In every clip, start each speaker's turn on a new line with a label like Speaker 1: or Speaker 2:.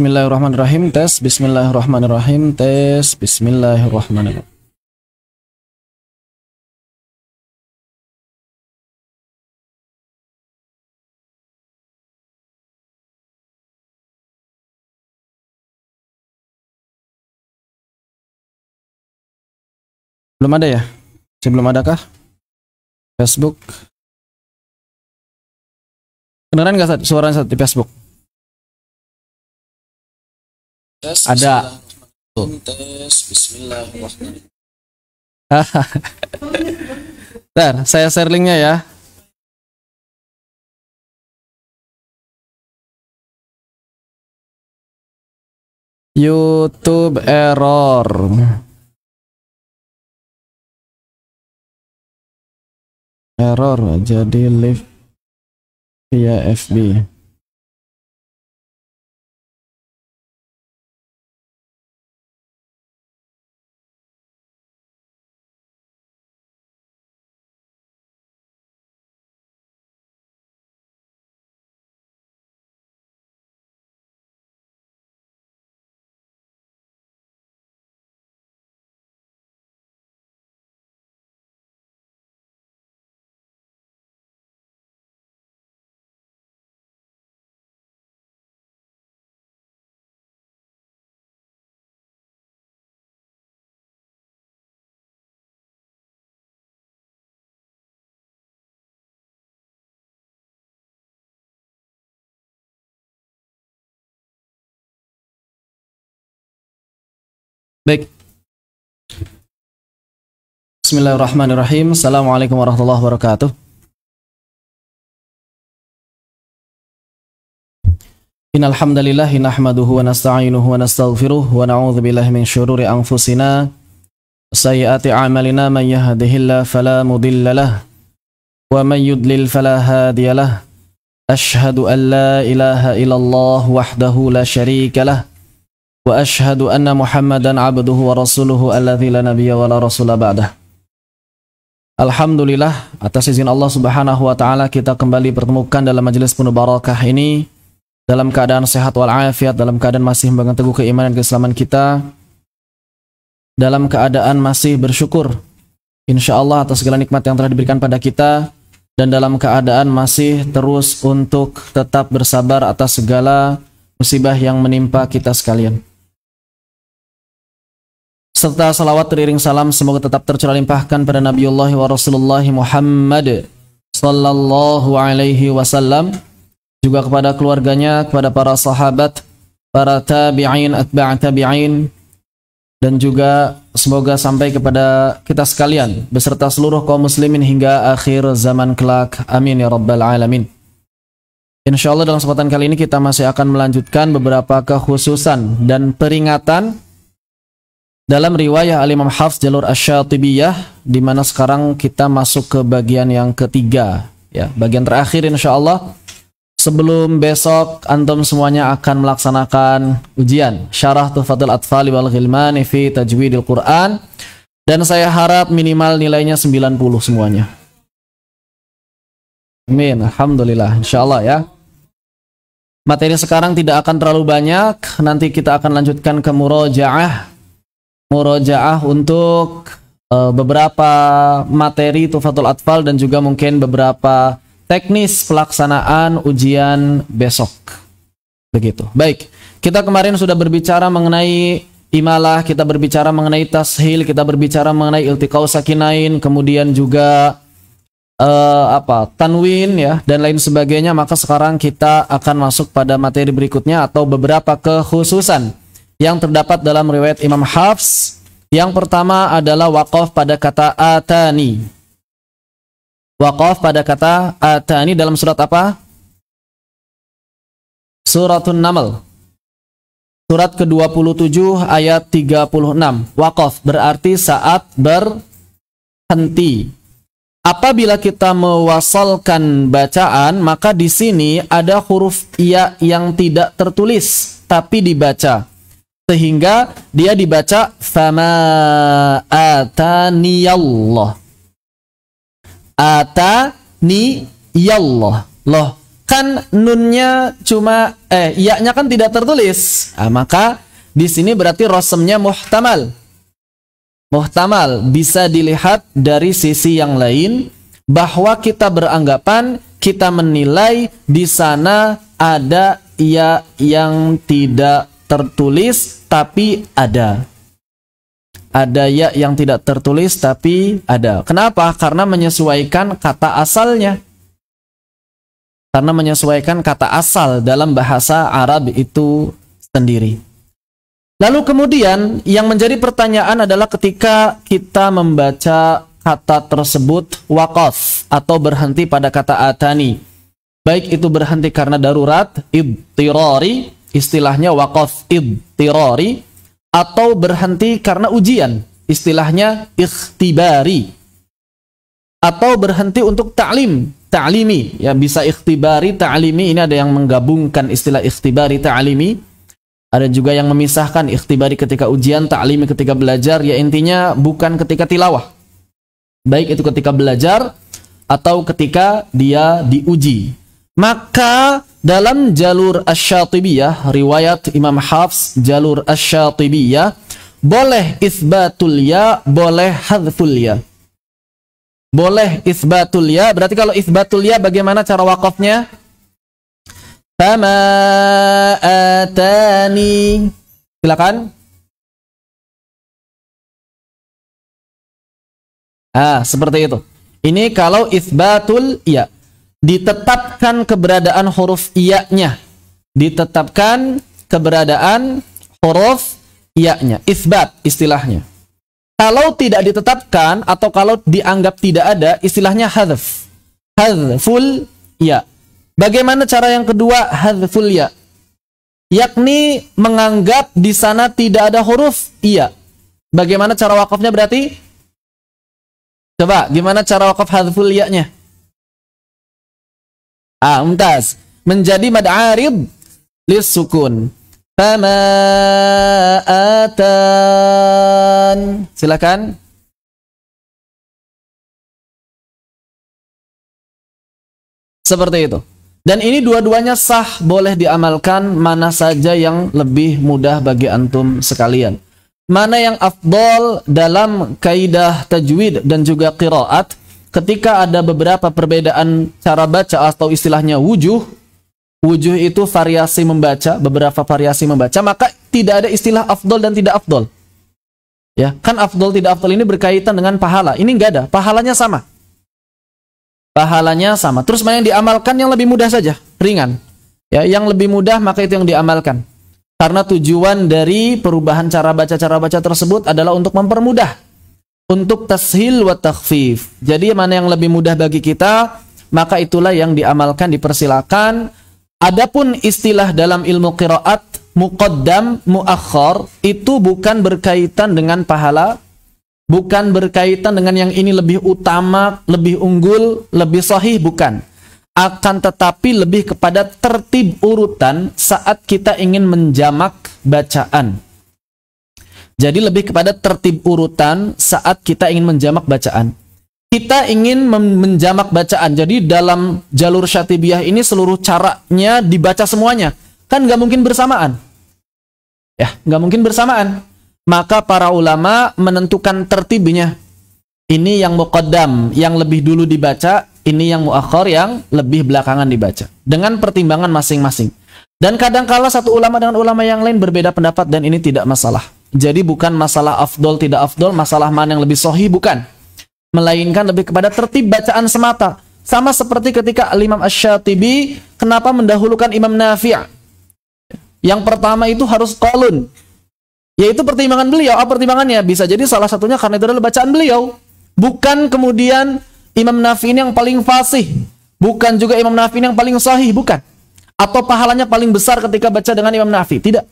Speaker 1: Bismillahirrahmanirrahim. Tes. Bismillahirrahmanirrahim. Tes. Bismillahirrahmanirrahim. Belum ada ya? Sebelum adakah? Facebook. Kedengeran nggak suaranya di Facebook? Tes, ada. Tes, bismillahirrahmanirrahim. Bentar, saya share linknya ya. YouTube error. Error jadi live via FB. Baik. Bismillahirrahmanirrahim. Assalamualaikum warahmatullahi wabarakatuh. Innal hamdalillah nahmaduhu wa nasta'inuhu wa nastaghfiruh wa na'udzu billahi min syururi anfusina wa sayyiati a'malina man yahdihillahu fala mudilla lahu wa man yudlil fala hadiya lahu. Asyhadu an la ilaha illallah wahdahu la syarika lahu wa ashhadu anna Muhammadan abduhu wa rasuluhu alladzi la nabiyya wa la rasula ba'dah. Alhamdulillah, atas izin Allah Subhanahu wa taala kita kembali pertemukan dalam majelis penuh barakah ini dalam keadaan sehat wal afiat, dalam keadaan masih memegang teguh keimanan dan keislaman kita, dalam keadaan masih bersyukur insyaallah atas segala nikmat yang telah diberikan pada kita, dan dalam keadaan masih terus untuk tetap bersabar atas segala musibah yang menimpa kita sekalian. Serta salawat teriring salam semoga tetap tercurah limpahkan pada Nabiullah wa Rasulullah Muhammad sallallahu alaihi wasallam, juga kepada keluarganya, kepada para sahabat, para tabi'in, atba' tabi'in, dan juga semoga sampai kepada kita sekalian beserta seluruh kaum muslimin hingga akhir zaman kelak. Amin ya rabbal alamin. Insyaallah dalam kesempatan kali ini kita masih akan melanjutkan beberapa kekhususan dan peringatan dalam riwayah Al-Imam Hafs jalur Asy-Syatibiyah, di mana sekarang kita masuk ke bagian yang ketiga, ya, bagian terakhir insyaallah. Sebelum besok antum semuanya akan melaksanakan ujian Syarah Tuhfatul Atfal wal Ghilman fi Tajwidil Quran, dan saya harap minimal nilainya 90 semuanya. Amin, alhamdulillah, insyaallah ya. Materi sekarang tidak akan terlalu banyak, nanti kita akan lanjutkan ke murojaah untuk beberapa materi Tuhfatul Atfal dan juga mungkin beberapa teknis pelaksanaan ujian besok. Begitu. Baik, kita kemarin sudah berbicara mengenai imalah, kita berbicara mengenai tashil, kita berbicara mengenai iltiqau sakinain, kemudian juga tanwin ya, dan lain sebagainya. Maka sekarang kita akan masuk pada materi berikutnya atau beberapa kekhususan yang terdapat dalam riwayat Imam Hafs. Yang pertama adalah waqaf pada kata atani. Waqaf pada kata atani dalam surat apa? Suratun Naml. Surat ke-27 ayat 36. Waqaf berarti saat berhenti. Apabila kita mewasalkan bacaan, maka di sini ada huruf ya yang tidak tertulis tapi dibaca, sehingga dia dibaca fama ataniyallah. Ataniyallah. Loh, kan nunnya cuma ya-nya kan tidak tertulis. Nah, maka di sini berarti rosemnya muhtamal. Muhtamal bisa dilihat dari sisi yang lain bahwa kita beranggapan, kita menilai di sana ada ya yang tidak tertulis tapi ada. Ada ya yang tidak tertulis tapi ada. Kenapa? Karena menyesuaikan kata asalnya. Karena menyesuaikan kata asal dalam bahasa Arab itu sendiri. Lalu kemudian yang menjadi pertanyaan adalah ketika kita membaca kata tersebut waqaf atau berhenti pada kata atani. Baik itu berhenti karena darurat, idtirari, istilahnya waqaf idtirari, atau berhenti karena ujian, istilahnya ikhtibari. Atau berhenti untuk ta'limi, ya bisa ikhtibari, ta'limi, ini ada yang menggabungkan istilah ikhtibari, ta'limi, ada juga yang memisahkan ikhtibari ketika ujian, ta'limi ketika belajar, ya intinya bukan ketika tilawah, baik itu ketika belajar atau ketika dia diuji. Maka dalam jalur Asy-Syatibiyah, riwayat Imam Hafs, jalur Asy-Syatibiyah, boleh isbatul ya, boleh hadzful ya. Boleh isbatul ya, berarti kalau isbatul ya bagaimana cara wakafnya? Fama atani. Silakan. Seperti itu. Ini kalau isbatul ya. Ditetapkan keberadaan huruf iya-nya. Ditetapkan keberadaan huruf iya-nya. Isbat istilahnya. Kalau tidak ditetapkan atau kalau dianggap tidak ada, istilahnya hadzf. Hadzful ya. Bagaimana cara yang kedua hadzful ya? Yakni menganggap di sana tidak ada huruf iya. Bagaimana cara wakafnya berarti? Coba, gimana cara wakaf hadzful ya-nya? Mumtaz. Menjadi mad 'arid lis sukun. Fama atan. Silakan. Seperti itu. Dan ini dua-duanya sah, boleh diamalkan, mana saja yang lebih mudah bagi antum sekalian. Mana yang afdol dalam kaidah tajwid dan juga qiraat, ketika ada beberapa perbedaan cara baca atau istilahnya wujuh. Wujuh itu variasi membaca, beberapa variasi membaca, maka tidak ada istilah afdol dan tidak afdol. Ya, kan afdol tidak afdol ini berkaitan dengan pahala. Ini enggak ada, pahalanya sama. Pahalanya sama. Terus mana yang diamalkan yang lebih mudah saja, ringan. Ya, yang lebih mudah maka itu yang diamalkan. Karena tujuan dari perubahan cara baca tersebut adalah untuk mempermudah, untuk tashil wa takhfif. Jadi mana yang lebih mudah bagi kita, maka itulah yang diamalkan, dipersilakan. Adapun istilah dalam ilmu qiraat muqaddam, muakhar, itu bukan berkaitan dengan pahala, bukan berkaitan dengan yang ini lebih utama, lebih unggul, lebih sahih, bukan. Akan tetapi lebih kepada tertib urutan saat kita ingin menjamak bacaan. Jadi lebih kepada tertib urutan saat kita ingin menjamak bacaan. Kita ingin menjamak bacaan. Jadi dalam jalur Syatibiyah ini seluruh caranya dibaca semuanya. Kan nggak mungkin bersamaan. Ya, nggak mungkin bersamaan. Maka para ulama menentukan tertibnya. Ini yang muqaddam, yang lebih dulu dibaca. Ini yang muakhar, yang lebih belakangan dibaca. Dengan pertimbangan masing-masing. Dan kadangkala satu ulama dengan ulama yang lain berbeda pendapat dan ini tidak masalah. Jadi bukan masalah afdol tidak afdol, masalah mana yang lebih sahih, bukan. Melainkan lebih kepada tertib bacaan semata. Sama seperti ketika Al-Imam Asy-Syatibi kenapa mendahulukan Imam Nafi'. Yang pertama itu harus qalun. Yaitu pertimbangan beliau. Apa pertimbangannya? Bisa jadi salah satunya karena itu adalah bacaan beliau. Bukan kemudian Imam Nafi' ini yang paling fasih. Bukan juga Imam Nafi' ini yang paling sahih. Bukan. Atau pahalanya paling besar ketika baca dengan Imam Nafi'. Tidak.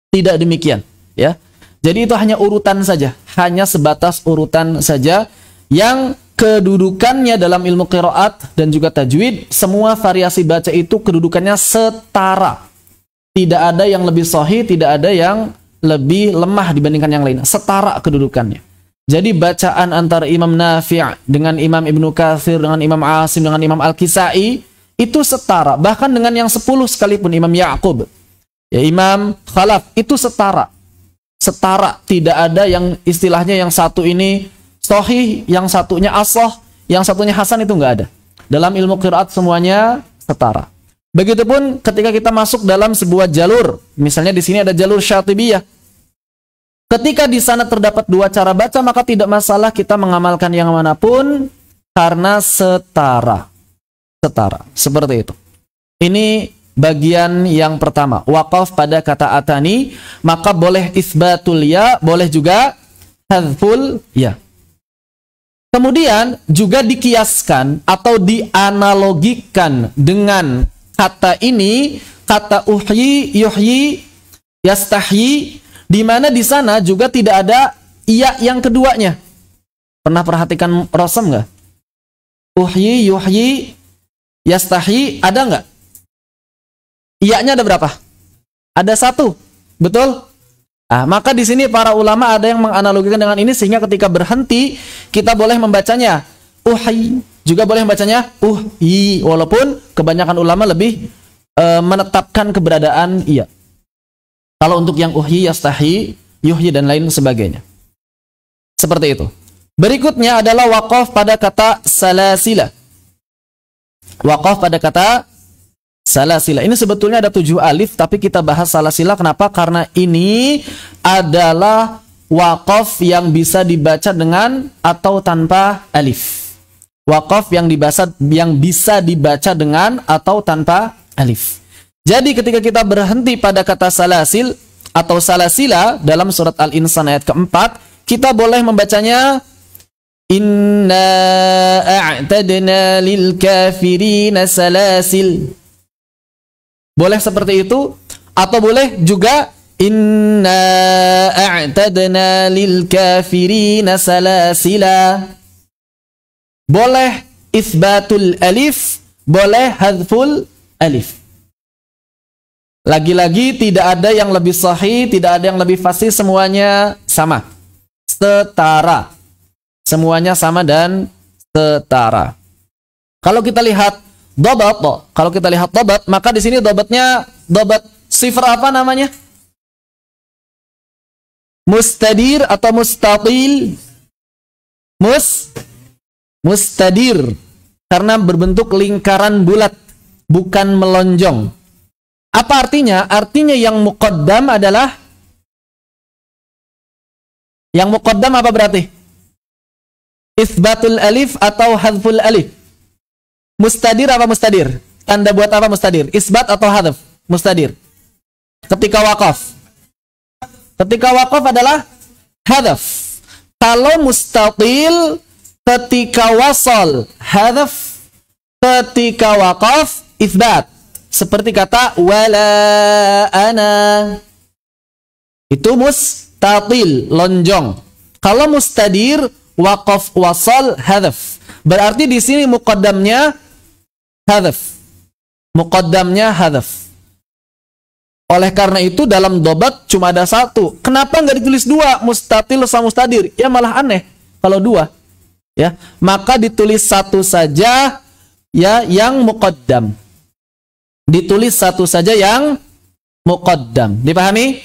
Speaker 1: Tidak demikian. Ya. Jadi itu hanya urutan saja. Hanya sebatas urutan saja. Yang kedudukannya dalam ilmu qiraat dan juga tajwid, semua variasi baca itu kedudukannya setara. Tidak ada yang lebih sahih, tidak ada yang lebih lemah dibandingkan yang lain. Setara kedudukannya. Jadi bacaan antara Imam Nafi' dengan Imam Ibnu Katsir, dengan Imam Asim, dengan Imam Al-Kisai, itu setara. Bahkan dengan yang 10 sekalipun Imam Ya'qub, ya Imam Khalaf, itu setara. Setara, tidak ada yang istilahnya yang satu ini sahih, yang satunya ashah, yang satunya hasan, itu nggak ada. Dalam ilmu qiraat semuanya setara. Begitupun ketika kita masuk dalam sebuah jalur, misalnya di sini ada jalur Syatibiyah. Ketika di sana terdapat dua cara baca, maka tidak masalah kita mengamalkan yang manapun karena setara. Setara, seperti itu. Ini bagian yang pertama, waqaf pada kata atani, maka boleh isbatul ya, boleh juga hadzful ya. Kemudian juga dikiaskan atau dianalogikan dengan kata ini, kata uhyi, yuhyi, yastahyi, di mana di sana juga tidak ada iya yang keduanya. Pernah perhatikan rosem nggak? Uhyi, yuhyi, yastahyi, ada nggak? Iya-nya ada berapa? Ada satu, betul? Nah, maka di sini para ulama ada yang menganalogikan dengan ini sehingga ketika berhenti kita boleh membacanya uhyi, juga boleh membacanya uhyi, walaupun kebanyakan ulama lebih menetapkan keberadaan iya. Kalau untuk yang uhyi, yastahyi, yuhyi dan lain sebagainya. Seperti itu. Berikutnya adalah waqaf pada kata salasila. Waqaf pada kata salasila. Ini sebetulnya ada 7 alif, tapi kita bahas salasila. Kenapa? Karena ini adalah waqaf yang bisa dibaca dengan atau tanpa alif. Waqaf yang bisa dibaca dengan atau tanpa alif. Jadi ketika kita berhenti pada kata salasil atau salasila dalam surat Al-Insan ayat keempat, kita boleh membacanya inna a'tadna lil kafirina salasil. Boleh seperti itu, atau boleh juga inna a'tadna lil kafirina salasila. Boleh isbatul alif, boleh hadzful alif. Lagi-lagi tidak ada yang lebih sahih, tidak ada yang lebih fasih, semuanya sama. Setara. Semuanya sama dan setara. Kalau kita lihat dhabat, maka di sini dhabatnya dhabat sifar apa namanya? Mustadir atau mustatil? Mustadir. Karena berbentuk lingkaran bulat, bukan melonjong. Apa artinya? Artinya yang muqaddam adalah, yang muqaddam apa berarti? Isbatul alif atau hadzful alif? Mustadir apa mustadir? Tanda buat apa mustadir? Isbat atau hadzf? Mustadir. Ketika waqaf. Ketika waqaf adalah hadzf. Kalau mustatil ketika wasal hadzf, ketika waqaf isbat. Seperti kata wala ana. Itu mustatil, lonjong. Kalau mustadir waqaf wasal hadzf. Berarti di sini muqaddamnya hadzf. Muqaddamnya hadzf. Oleh karena itu dalam dhabat cuma ada satu. Kenapa nggak ditulis dua? Mustatil sama mustadir. Ya malah aneh kalau dua. Ya, maka ditulis satu saja ya yang muqaddam. Ditulis satu saja yang muqaddam. Dipahami?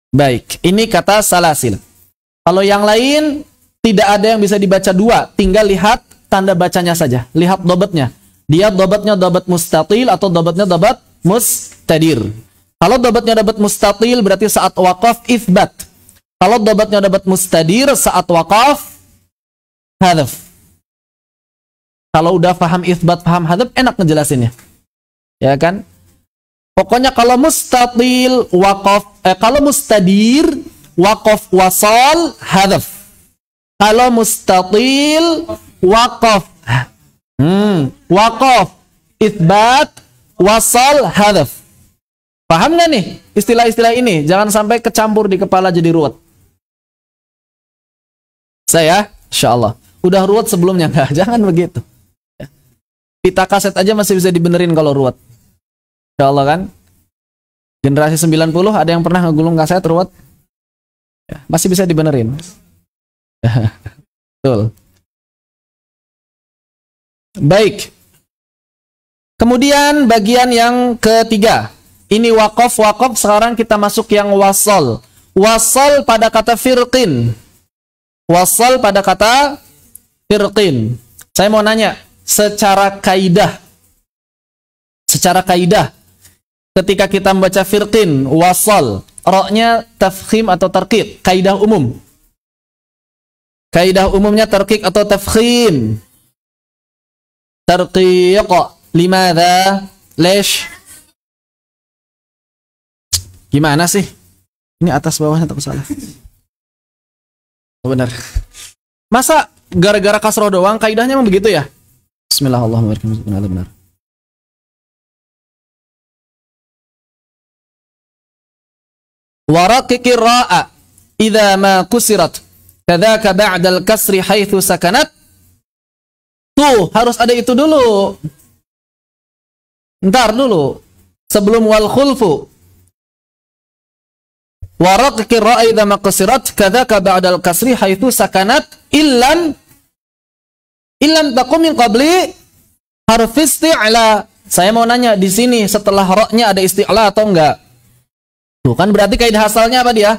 Speaker 1: Baik, ini kata salasil. Kalau yang lain tidak ada yang bisa dibaca dua, tinggal lihat tanda bacanya saja. Lihat dhabatnya. Dia dhabatnya dhabat mustatil atau dhabatnya dhabat mustadir. Kalau dhabatnya dhabat mustatil berarti saat waqaf itsbat. Kalau dhabatnya dhabat mustadir saat waqaf hadzf. Kalau udah paham itsbat, paham hadzf, enak ngejelasinnya. Ya kan? Pokoknya kalau mustatil waqaf, kalau mustadir waqaf wasal hadzf. Kalau mustatil waqaf waqaf itsbat wasal hadzf. Paham nggak nih istilah-istilah ini? Jangan sampai kecampur di kepala jadi ruwet. Saya, insyaallah, udah ruwet sebelumnya nggak? Jangan begitu. Pita kaset aja masih bisa dibenerin kalau ruwet. Insyaallah kan? Generasi 90 ada yang pernah ngegulung kaset ruwet? Ya, masih bisa dibenerin. Betul. Baik. Kemudian bagian yang ketiga. Ini waqaf. Waqaf sekarang kita masuk yang wasal. Wasal pada kata firqin. Wasal pada kata firqin. Saya mau nanya, secara kaidah, ketika kita membaca firqin, wasal, roknya tafkhim atau tarqiq, kaidah umum. Kaidah umumnya tarqiq atau tafkhim. Tarqiq, limadha, lesh. Gimana sih? Ini atas bawahnya takut salah. Oh, benar. Masa gara-gara kasroh doang kaidahnya memang begitu ya? Bismillahirrahmanirrahim. Benar. Waraqiqir ra'a idza ma kusirat kadzaka ba'dal kasri haitsu sakanat. Tuh, harus ada itu dulu. Ntar dulu. Sebelum wal khulfu. Waraqiqir ra'a idza ma kusirat kadzaka ba'dal kasri haitsu sakanat illam taqum min qabli harf isti'la. Saya mau nanya di sini setelah ra-nya ada isti'la atau enggak? Tuh kan berarti kaidah asalnya apa dia?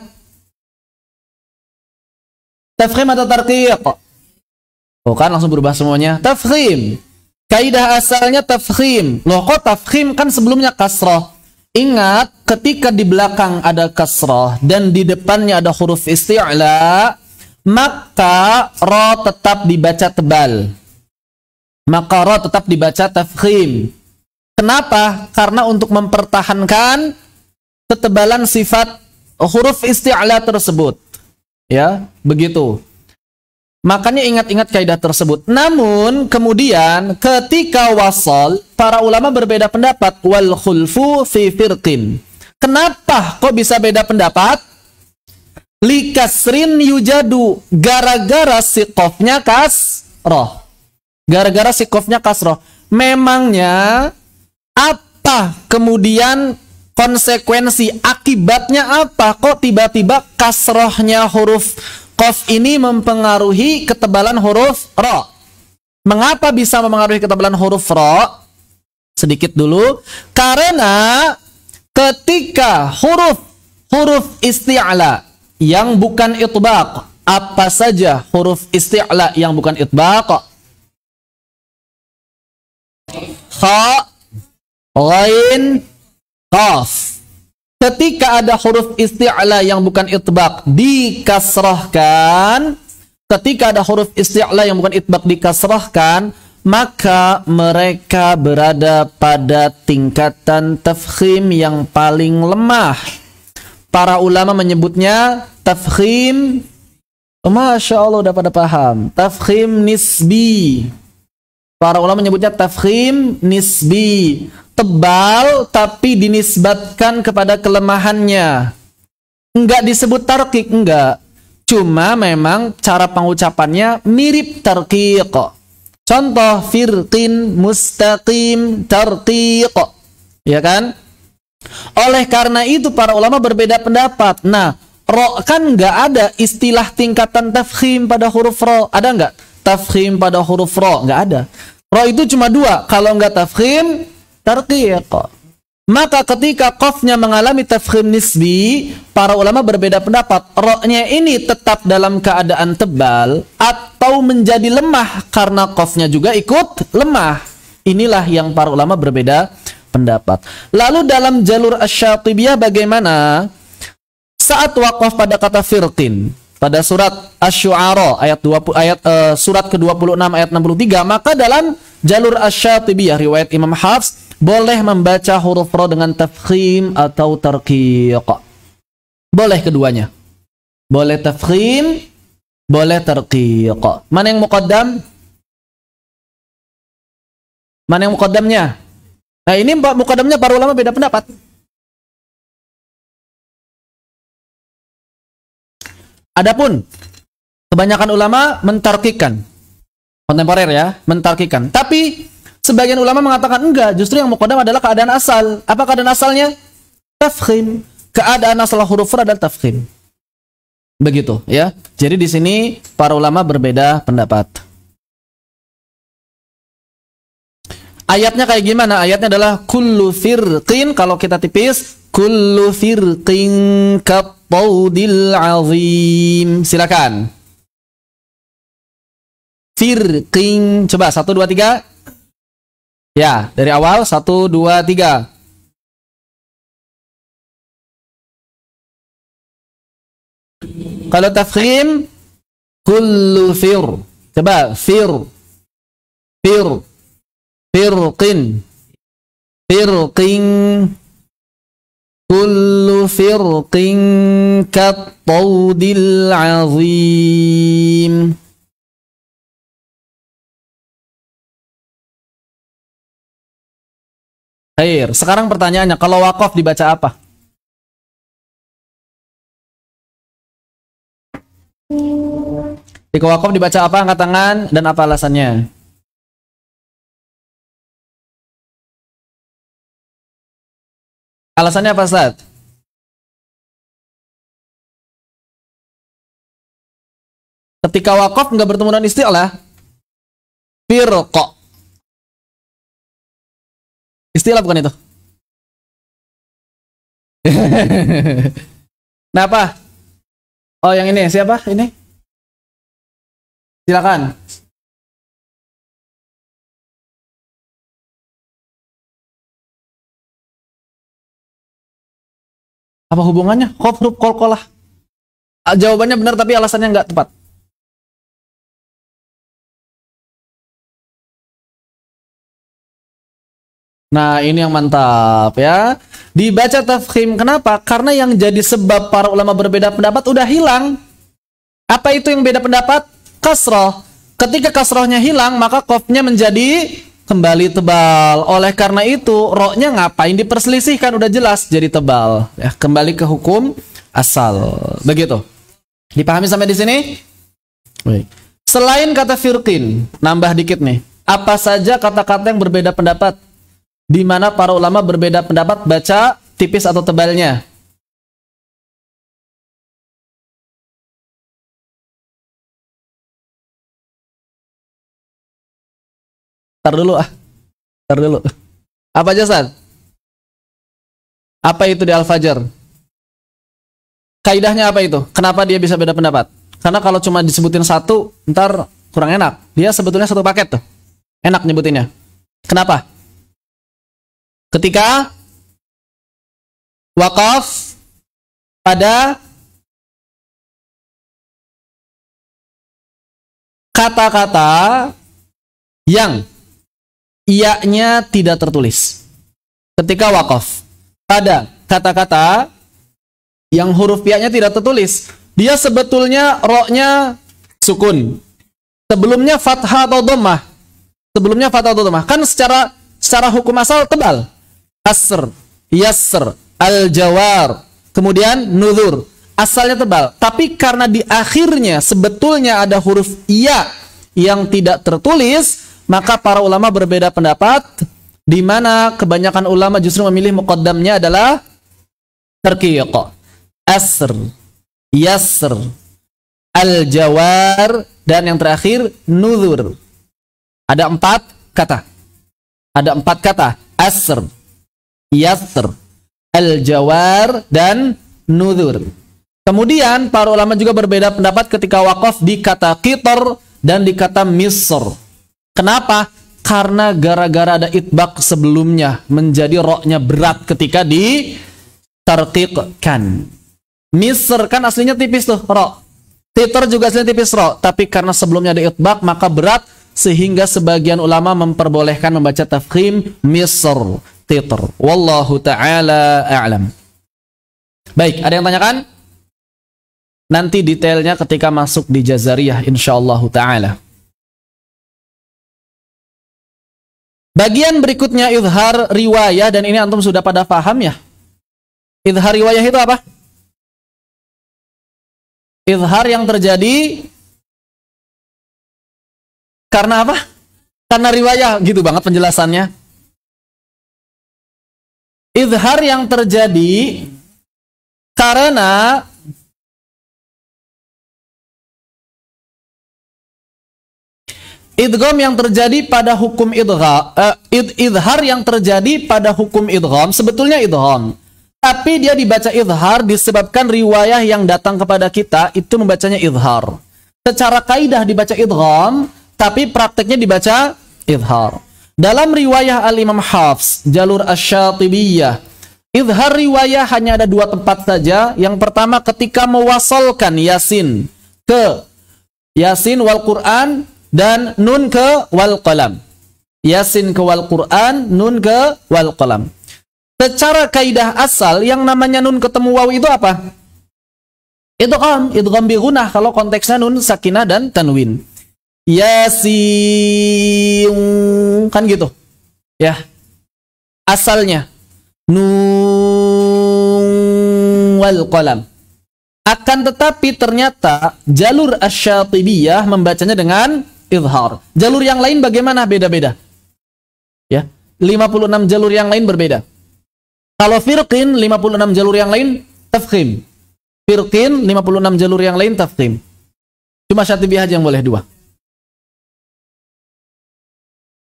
Speaker 1: Tafkhim atau tarqiq? Oh kan langsung berubah semuanya. Tafkhim. Kaidah asalnya tafkhim. Loh kok tafkhim kan sebelumnya kasrah. Ingat ketika di belakang ada kasrah dan di depannya ada huruf isti'la, maka ra tetap dibaca tebal. Maka ra tetap dibaca tafkhim. Kenapa? Karena untuk mempertahankan ketebalan sifat huruf isti'la tersebut. Ya, begitu. Makanya ingat-ingat kaidah tersebut. Namun, kemudian ketika wasal, para ulama berbeda pendapat. Wal khulfu fi firqin. Kenapa kok bisa beda pendapat? Likasrin yujadu. Gara-gara si qafnya kasroh. Gara-gara si qafnya kasroh. Memangnya, apa kemudian konsekuensi akibatnya apa? Kok tiba-tiba kasrohnya huruf qaf ini mempengaruhi ketebalan huruf ra? Mengapa bisa mempengaruhi ketebalan huruf ra? Sedikit dulu. Karena ketika huruf isti'la yang bukan itbaq, apa saja huruf isti'la yang bukan itbaq? Kha, ghain, qaf. Ketika ada huruf isti'la yang bukan itbaq dikasrahkan, ketika ada huruf isti'la yang bukan itbaq dikasrahkan, maka mereka berada pada tingkatan tafkhim yang paling lemah. Para ulama menyebutnya tafkhim, Masya Allah udah pada paham, tafkhim nisbi. Para ulama menyebutnya tafkhim nisbi. Tebal tapi dinisbatkan kepada kelemahannya. Enggak disebut tarqiq, enggak. Cuma memang cara pengucapannya mirip tarqiq. Contoh firqin, mustaqim, tarqiq. Ya kan? Oleh karena itu para ulama berbeda pendapat. Nah, ro kan enggak ada istilah tingkatan tafkhim pada huruf ro. Ada enggak? Tafkhim pada huruf ro? Enggak ada. Ro itu cuma dua. Kalau enggak tafkhim, tarqiq. Maka ketika qafnya mengalami tafkhim nisbi, para ulama berbeda pendapat. Ro-nya ini tetap dalam keadaan tebal atau menjadi lemah karena qafnya juga ikut lemah. Inilah yang para ulama berbeda pendapat. Lalu dalam jalur Asy-Syatibiyah bagaimana? Saat waqaf pada kata firqin pada surat Asy-Syu'ara surat ke-26 ayat 63, maka dalam jalur Asy-Syatibiyah riwayat Imam Hafs boleh membaca huruf ra dengan tafkhim atau tarqiq. Boleh keduanya. Boleh tafkhim, boleh tarqiq. Mana yang muqaddam? Mana yang muqaddamnya? Nah, ini muqaddamnya para ulama beda pendapat. Adapun kebanyakan ulama mentarkikan. Kontemporer ya, mentarkikan. Tapi sebagian ulama mengatakan enggak, justru yang muqaddam adalah keadaan asal. Apa keadaan asalnya? Tafkhim. Keadaan asal huruf ra adalah tafkhim. Begitu ya. Jadi di sini para ulama berbeda pendapat. Ayatnya kayak gimana? Ayatnya adalah kullu firqin, kalau kita tipis, kullu firqin kattaudil azim. Silakan. Firqin. Coba 1 2 3. Ya, dari awal 1 2 3. Kalau tafkhim kullu fir. Coba fir. Firqin. Firqin. Kullu firqin kattaudil azim. Khair. Sekarang pertanyaannya, kalau waqaf dibaca apa? Jika waqaf dibaca apa? Angkat tangan dan apa alasannya? Alasannya apa, Ustaz? Ketika waqaf nggak bertemu dengan istilah firqa. Istilah bukan itu? Kenapa? Oh, yang ini siapa? Ini? Silakan. Apa hubungannya? Huruf qalqalah. Jawabannya benar tapi alasannya nggak tepat. Nah, ini yang mantap ya. Dibaca tafkhim. Kenapa? Karena yang jadi sebab para ulama berbeda pendapat udah hilang. Apa itu yang beda pendapat? Kasroh. Ketika kasrohnya hilang, maka qafnya menjadi kembali tebal. Oleh karena itu, ro-nya ngapain diperselisihkan? Udah jelas jadi tebal. Ya, kembali ke hukum asal. Begitu. Dipahami sampai di sini? Baik. Selain kata firqin, nambah dikit nih. Apa saja kata-kata yang berbeda pendapat? Di mana para ulama berbeda pendapat baca tipis atau tebalnya? Tar dulu Tar dulu. Apa aja, Ustaz? Apa itu di Al-Fajr? Kaidahnya apa itu? Kenapa dia bisa beda pendapat? Karena kalau cuma disebutin satu, ntar kurang enak. Dia sebetulnya satu paket tuh. Enak nyebutinnya. Kenapa? Ketika waqaf pada kata-kata yang iya-nya tidak tertulis. Ketika waqaf pada kata-kata yang huruf iya-nya tidak tertulis, dia sebetulnya ro-nya sukun. Sebelumnya fathah atau dhammah. Sebelumnya fathah atau dhammah. Kan secara hukum asal tebal. Asr, yasr, al-jawar, kemudian nuzur. Asalnya tebal. Tapi karena di akhirnya sebetulnya ada huruf iya yang tidak tertulis, maka para ulama berbeda pendapat, di mana kebanyakan ulama justru memilih muqaddamnya adalah tarqiq. Asr, yasr, al-jawar, dan yang terakhir nuzur. Ada 4 kata. Ada 4 kata. Asr, yasr, al-jawar, dan nuzur. Kemudian para ulama juga berbeda pendapat ketika waqaf di kata qitar dan di kata misr. Kenapa? Karena gara-gara ada itbaq sebelumnya, menjadi ro-nya berat ketika ditarqiqkan. Misr kan aslinya tipis tuh, ro. Qitar juga aslinya tipis, ro. Tapi karena sebelumnya ada itbaq, maka berat, sehingga sebagian ulama memperbolehkan membaca tafkhim misr, qitar. Wallahu ta'ala a'lam. Baik, ada yang tanyakan? Nanti detailnya ketika masuk di Jazariyah insyaallah ta'ala. Bagian berikutnya izhar riwayah, dan ini antum sudah pada paham ya. Izhar riwayah itu apa? Izhar yang terjadi karena apa? Karena riwayah, gitu banget penjelasannya. Izhar yang terjadi karena Idgham yang terjadi pada hukum idhar yang terjadi pada hukum idgham sebetulnya idgham. Tapi dia dibaca idhar disebabkan riwayah yang datang kepada kita itu membacanya idhar. Secara kaidah dibaca idgham, tapi prakteknya dibaca idhar. Dalam riwayah Al-Imam Hafs, jalur Asy-Syatibiyah, idhar riwayah hanya ada 2 tempat saja. Yang pertama ketika mewasalkan Yasin ke Yasin wal Quran dan nun ke wal qalam. Yasin ke wal Quran, nun ke wal qalam. Secara kaidah asal yang namanya nun ketemu waw itu apa? Idgham bi gunah kalau konteksnya nun sakinah dan tanwin. Yasin kan gitu. Ya. Asalnya nun wal qalam. Akan tetapi ternyata jalur Asy-Syatibiyah membacanya dengan idhar. Jalur yang lain bagaimana? Beda-beda. Ya. 56 jalur yang lain berbeda. Kalau firqin 56 jalur yang lain tafkhim. Firqin 56 jalur yang lain tafkhim. Cuma Syatibiyah aja yang boleh 2.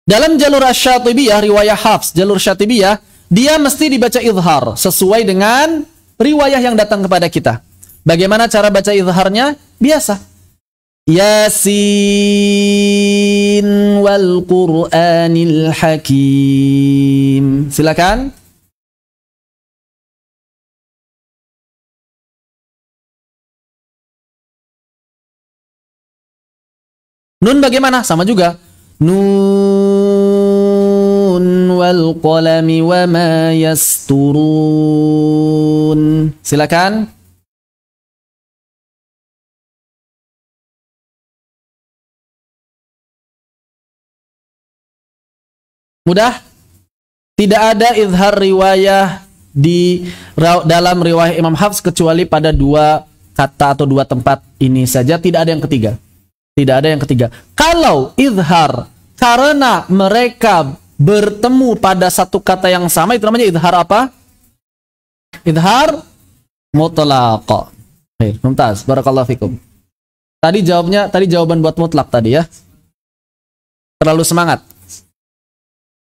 Speaker 1: Dalam jalur Asy-Syatibiyah riwayah Hafs, jalur Syatibiyah, dia mesti dibaca idhar sesuai dengan riwayah yang datang kepada kita. Bagaimana cara baca idharnya? Biasa. Yasin wal Qur'anil Hakim. Silakan. Nun bagaimana? Sama juga. Nun wal qalami wa ma yasturun. Silakan. Mudah? Tidak ada izhar riwayah di dalam riwayah Imam Hafs kecuali pada 2 kata atau 2 tempat ini saja. Tidak ada yang ketiga. Tidak ada yang ketiga. Kalau izhar karena mereka bertemu pada satu kata yang sama, itu namanya izhar apa? Izhar mutlaq. Baik, mumtaz. Barakallahu fikum. Tadi jawaban buat mutlak tadi ya. Terlalu semangat.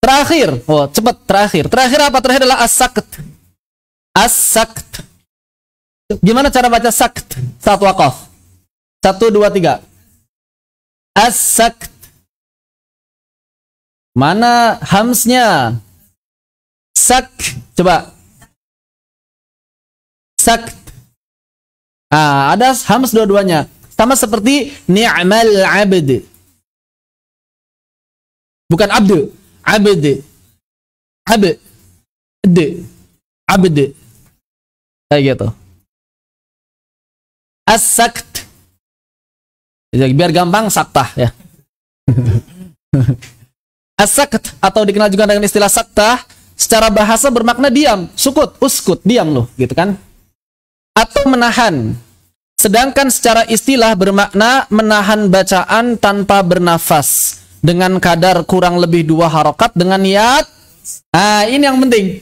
Speaker 1: Terakhir, cepat terakhir. Terakhir apa? Terakhir adalah as-sakt. As-sakt. Gimana cara baca sakt? 1 waqaf. 1, 2, 3. As-sakt. Mana hamsnya? Sak. Coba. Sakt. Ada hams dua-duanya. Sama seperti ni'mal abd. Bukan abdu. Abd. Abd. Abd. Kayak gitu. As-sakt. Biar gampang saktah ya. As-sakt atau dikenal juga dengan istilah saktah secara bahasa bermakna diam, sukut, uskut, diam loh, gitu kan? Atau menahan. Sedangkan secara istilah bermakna menahan bacaan tanpa bernafas dengan kadar kurang lebih 2 harokat dengan niat. Ini yang penting.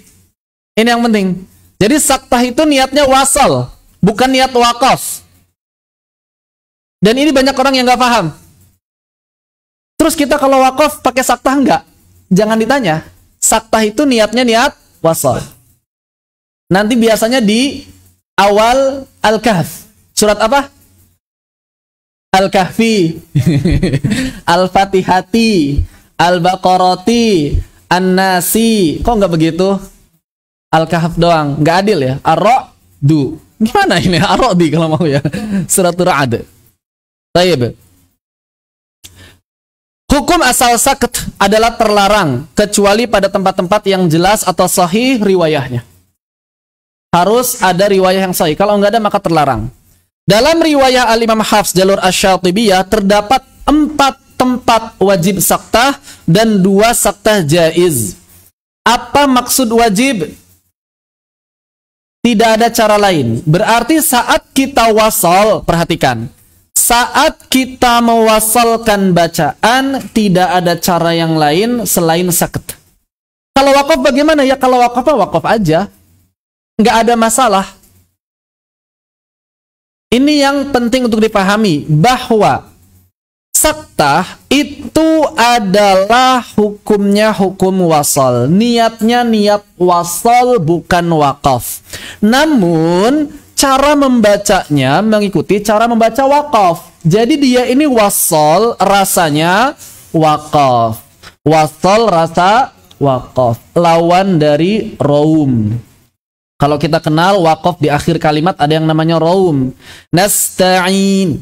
Speaker 1: Ini yang penting. Jadi saktah itu niatnya wasal, bukan niat wakaf. Dan ini banyak orang yang nggak paham. Terus kita kalau wakaf pakai saktah enggak? Jangan ditanya. Saktah itu niatnya niat wasal. Nanti biasanya di awal Al-Kahf. Surat apa? Al-Kahfi. Al-Fatihati. Al-Baqarati. An-Nasi. Kok nggak begitu? Al-Kahf doang. Nggak adil ya? Ar-Ra'du. Gimana ini? Ar-Ra'di kalau mau ya. Surat Ra'd. Baik. Hukum asal sakt adalah terlarang kecuali pada tempat-tempat yang jelas atau sahih riwayahnya. Harus ada riwayah yang sahih. Kalau nggak ada maka terlarang. Dalam riwayah Al-Imam Hafs jalur Asy-Syatibiyah terdapat 4 tempat wajib saktah dan 2 saktah jaiz. Apa maksud wajib? Tidak ada cara lain. Berarti saat kita wasal, perhatikan. Saat kita mewasalkan bacaan, tidak ada cara yang lain selain sakt. Kalau wakaf bagaimana? Ya kalau wakaf, wakaf aja. Nggak ada masalah. Ini yang penting untuk dipahami, bahwa saktah itu adalah hukumnya hukum wasal. Niatnya niat wasal, bukan wakaf. Namun cara membacanya mengikuti cara membaca wakaf. Jadi dia ini wasal, rasanya wakaf. Wasal rasa wakaf. Lawan dari raum. Kalau kita kenal wakaf di akhir kalimat ada yang namanya raum. Nasta'in.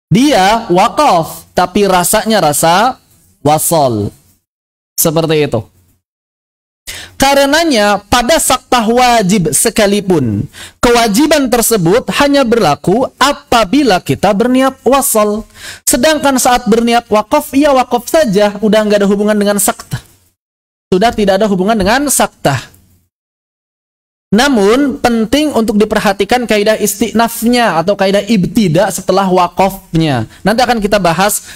Speaker 1: Dia wakaf, tapi rasanya rasa wasal. Seperti itu. Karenanya pada saktah wajib sekalipun, kewajiban tersebut hanya berlaku apabila kita berniat wasal. Sedangkan saat berniat wakaf, ya wakaf saja, udah nggak ada hubungan dengan saktah. Sudah tidak ada hubungan dengan saktah. Namun penting untuk diperhatikan kaidah istinafnya atau kaidah ibtida setelah wakafnya. Nanti akan kita bahas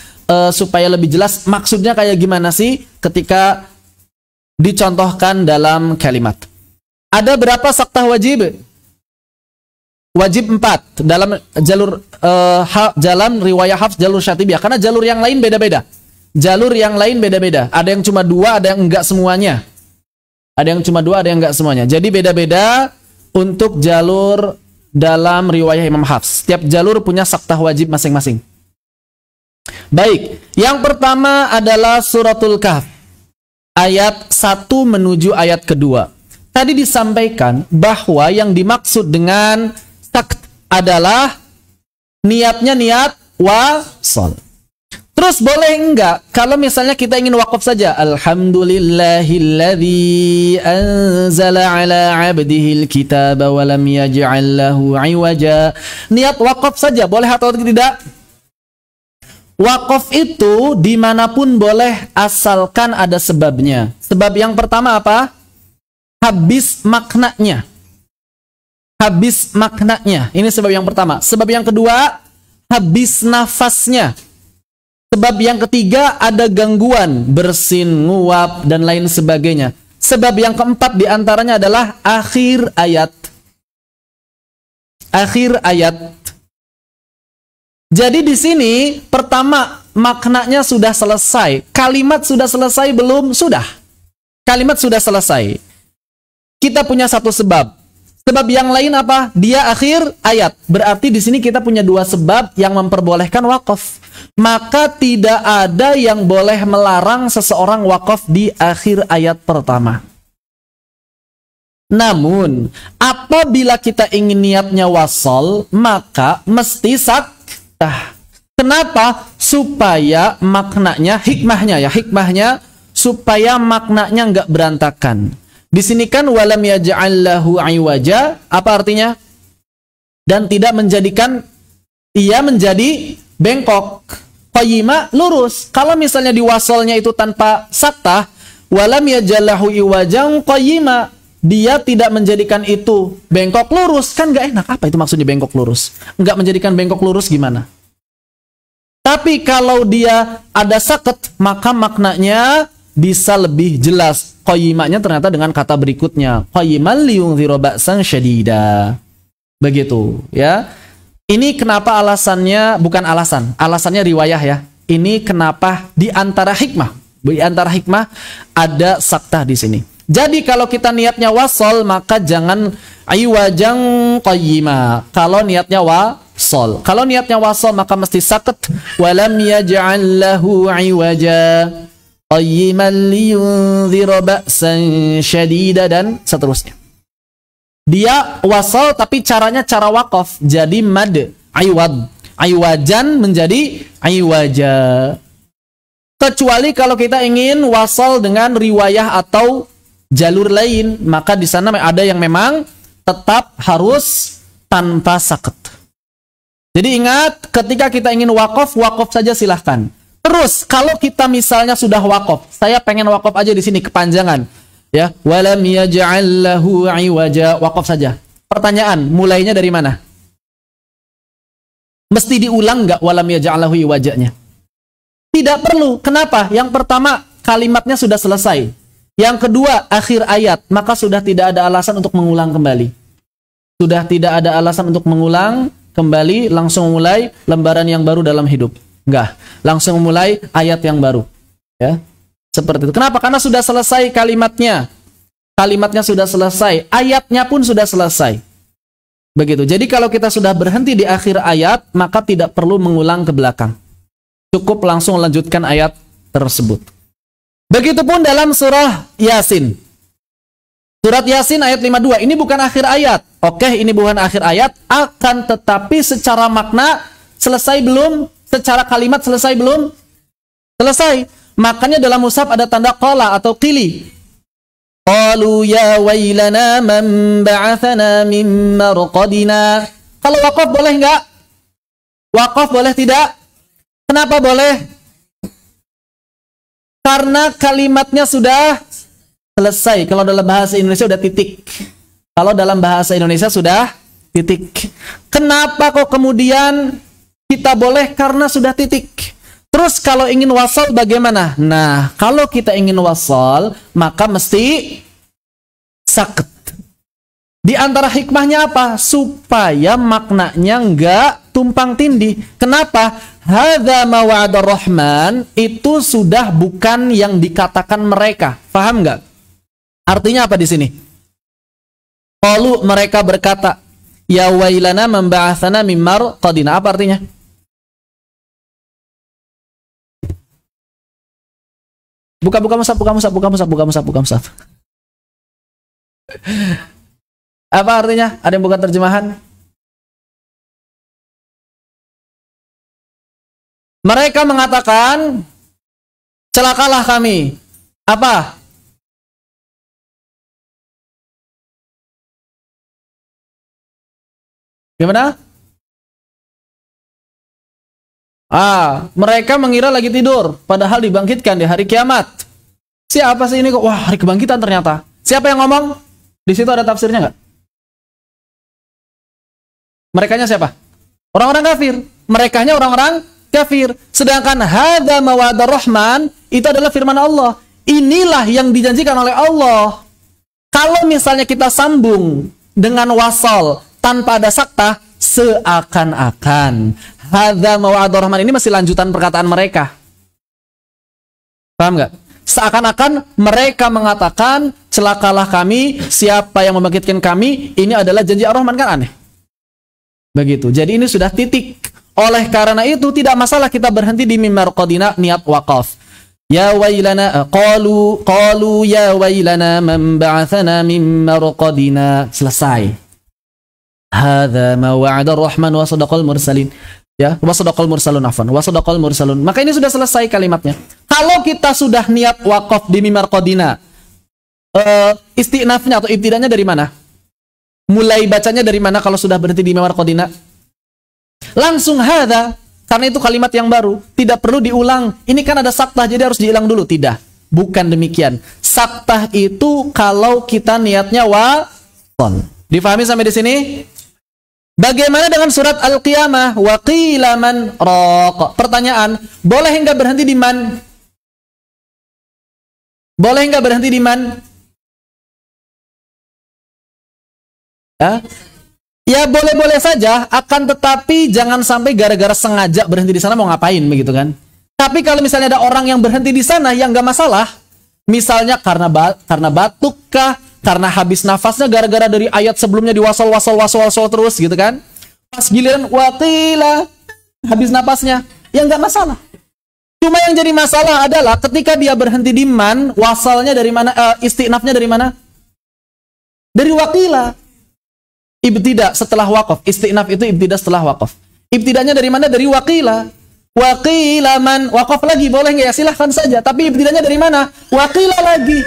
Speaker 1: supaya lebih jelas maksudnya kayak gimana sih ketika dicontohkan dalam kalimat. Ada berapa saktah wajib? Wajib 4 dalam jalur jalan riwayah Hafs, jalur Syatibiyah. Karena jalur yang lain beda-beda. Jalur yang lain beda-beda. Ada yang cuma 2, ada yang enggak semuanya. Ada yang cuma 2, ada yang enggak semuanya. Jadi beda-beda untuk jalur dalam riwayah Imam Hafs. Setiap jalur punya saktah wajib masing-masing. Baik, yang pertama adalah suratul Kahf. Ayat 1 menuju ayat kedua. Tadi disampaikan bahwa yang dimaksud dengan sakt adalah niatnya niat wasal. Terus boleh enggak kalau misalnya kita ingin wakaf saja, alhamdulillahilladzi anzala ala 'abdihil kitaba wa lam yaj'al lahu 'iwaja. Niat wakaf saja boleh atau tidak? Wakaf itu dimanapun boleh asalkan ada sebabnya. Sebab yang pertama apa? Habis maknanya. Habis maknanya. Ini sebab yang pertama. Sebab yang kedua, habis nafasnya. Sebab yang ketiga, ada gangguan, bersin, nguap, dan lain sebagainya. Sebab yang keempat diantaranya adalah akhir ayat. Akhir ayat. Jadi di sini, pertama, maknanya sudah selesai. Kalimat sudah selesai belum? Sudah. Kalimat sudah selesai. Kita punya satu sebab. Sebab yang lain apa? Dia akhir ayat. Berarti di sini kita punya 2 sebab yang memperbolehkan wakaf. Maka tidak ada yang boleh melarang seseorang wakaf di akhir ayat pertama. Namun, apabila kita ingin niatnya wasal, maka mesti saktah. Kenapa? Supaya maknanya, hikmahnya supaya maknanya nggak berantakan. Di sini kan walam yaj'al lahu 'iwaja, apa artinya? Dan tidak menjadikan ia menjadi bengkok. Qayyima, lurus. Kalau misalnya di wasalnya itu tanpa saktah, walam yaj'al lahu 'iwajan qayyima, dia tidak menjadikan itu bengkok lurus, kan nggak enak. Apa itu maksudnya bengkok lurus? Nggak menjadikan bengkok lurus gimana? Tapi kalau dia ada saket, maka maknanya bisa lebih jelas. Qayyimanya ternyata dengan kata berikutnya, qayyiman liyunzira ba'san syadida. Begitu, ya. Ini kenapa alasannya, bukan alasan, alasannya riwayah ya. Ini kenapa di antara hikmah ada saktah di sini. Jadi kalau kita niatnya wasal, maka jangan iwajang qayyima. Kalau niatnya wasal. Kalau niatnya wasal, maka mesti sakat. Walam yaj'al lahu iwaja qayyiman liyunzira ba'san syadida, dan seterusnya. Dia wasal tapi caranya cara wakaf. Jadi mad, iwad. Iwajan menjadi iwaja. Kecuali kalau kita ingin wasal dengan riwayah atau jalur lain, maka di sana ada yang memang tetap harus tanpa sakat. Jadi ingat, ketika kita ingin wakaf, wakaf saja silahkan. Terus kalau kita misalnya sudah wakaf, saya pengen wakaf aja di sini kepanjangan, ya, walam yaj'al lahu 'iwaja, wakaf saja. Pertanyaan, mulainya dari mana? Mesti diulang nggak walam yaj'al lahu 'iwajanya? Tidak perlu. Kenapa? Yang pertama, kalimatnya sudah selesai. Yang kedua, akhir ayat, maka sudah tidak ada alasan untuk mengulang kembali. Sudah tidak ada alasan untuk mengulang kembali, langsung mulai lembaran yang baru dalam hidup. Enggak, langsung mulai ayat yang baru. Ya, seperti itu. Kenapa? Karena sudah selesai kalimatnya. Kalimatnya sudah selesai, ayatnya pun sudah selesai. Begitu. Jadi kalau kita sudah berhenti di akhir ayat, maka tidak perlu mengulang ke belakang. Cukup langsung lanjutkan ayat tersebut. Begitupun dalam surah Yasin. Surat Yasin ayat 52. Ini bukan akhir ayat. Oke, ini bukan akhir ayat. Akan tetapi secara makna selesai belum? Secara kalimat selesai belum? Selesai. Makanya dalam mushaf ada tanda qala atau qili. Qalu ya wailana man ba'athana min marqadina. Kalau wakaf boleh enggak? Wakaf boleh tidak? Kenapa boleh? Karena kalimatnya sudah selesai. Kalau dalam bahasa Indonesia sudah titik. Kalau dalam bahasa Indonesia sudah titik. Kenapa kok kemudian kita boleh? Karena sudah titik. Terus kalau ingin wasal bagaimana? Nah, kalau kita ingin wasal, maka mesti sakit. Di antara hikmahnya apa? Supaya maknanya enggak tumpang tindih. Kenapa? Hadza ma wa'ada Rahman itu sudah bukan yang dikatakan mereka. Paham enggak? Artinya apa di sini? Qalu, mereka berkata, ya wailana man ba'atsana min marqadina. Apa artinya? Buka mushaf. Apa artinya? Ada yang buka terjemahan? Mereka mengatakan, celakalah kami. Apa? Gimana? Mereka mengira lagi tidur, padahal dibangkitkan di hari kiamat. Siapa sih ini kok? Wah, hari kebangkitan ternyata. Siapa yang ngomong? Di situ ada tafsirnya nggak? Merekanya siapa? Orang-orang kafir. Merekanya orang-orang kafir. Sedangkan hadza ma wa'ada Rahman itu adalah firman Allah. Inilah yang dijanjikan oleh Allah. Kalau misalnya kita sambung dengan wasal tanpa ada sakta, seakan-akan hadza ma wa'ada Rahman ini masih lanjutan perkataan mereka. Paham nggak? Seakan-akan mereka mengatakan, celakalah kami, siapa yang membangkitkan kami, ini adalah janji Ar-Rahman. Kan aneh. Begitu. Jadi ini sudah titik. Oleh karena itu tidak masalah kita berhenti di mimar qadina niat waqaf. Ya wailana qalu ya wailana man ba'athana min marqadina. Selesai. Hadza ma wa'ada Ar-Rahman wa sadaqal mursalin. Ya, wa sadaqal mursalun afwan. Wa sadaqal mursalun. Maka ini sudah selesai kalimatnya. Kalau kita sudah niat waqaf di mimar qadina, istinafnya atau ibtidanya dari mana? Mulai bacanya dari mana kalau sudah berhenti di mimar qadina? Langsung hadza, karena itu kalimat yang baru, tidak perlu diulang. Ini kan ada saktah, jadi harus diulang dulu. Tidak, bukan demikian. Saktah itu kalau kita niatnya wasal. Difahami sampai di sini? Bagaimana dengan surat Al-Qiyamah? Wa qila man raq. Pertanyaan, boleh enggak berhenti di man? Boleh enggak berhenti di man? Ya boleh-boleh saja, akan tetapi jangan sampai gara-gara sengaja berhenti di sana mau ngapain begitu kan. Tapi kalau misalnya ada orang yang berhenti di sana yang nggak masalah, misalnya karena batuk kah, karena habis nafasnya gara-gara dari ayat sebelumnya diwasal terus gitu kan. Pas giliran waqila habis nafasnya, ya nggak masalah. Cuma yang jadi masalah adalah ketika dia berhenti di man, wasalnya dari mana, istinafnya dari mana? Dari waqila. Ibtida setelah waqaf. Istinaf itu ibtida setelah waqaf. Ibtidanya dari mana? Dari waqila. Waqila man. Waqaf lagi boleh nggak ya? Silahkan saja. Tapi ibtidanya dari mana? Waqila lagi.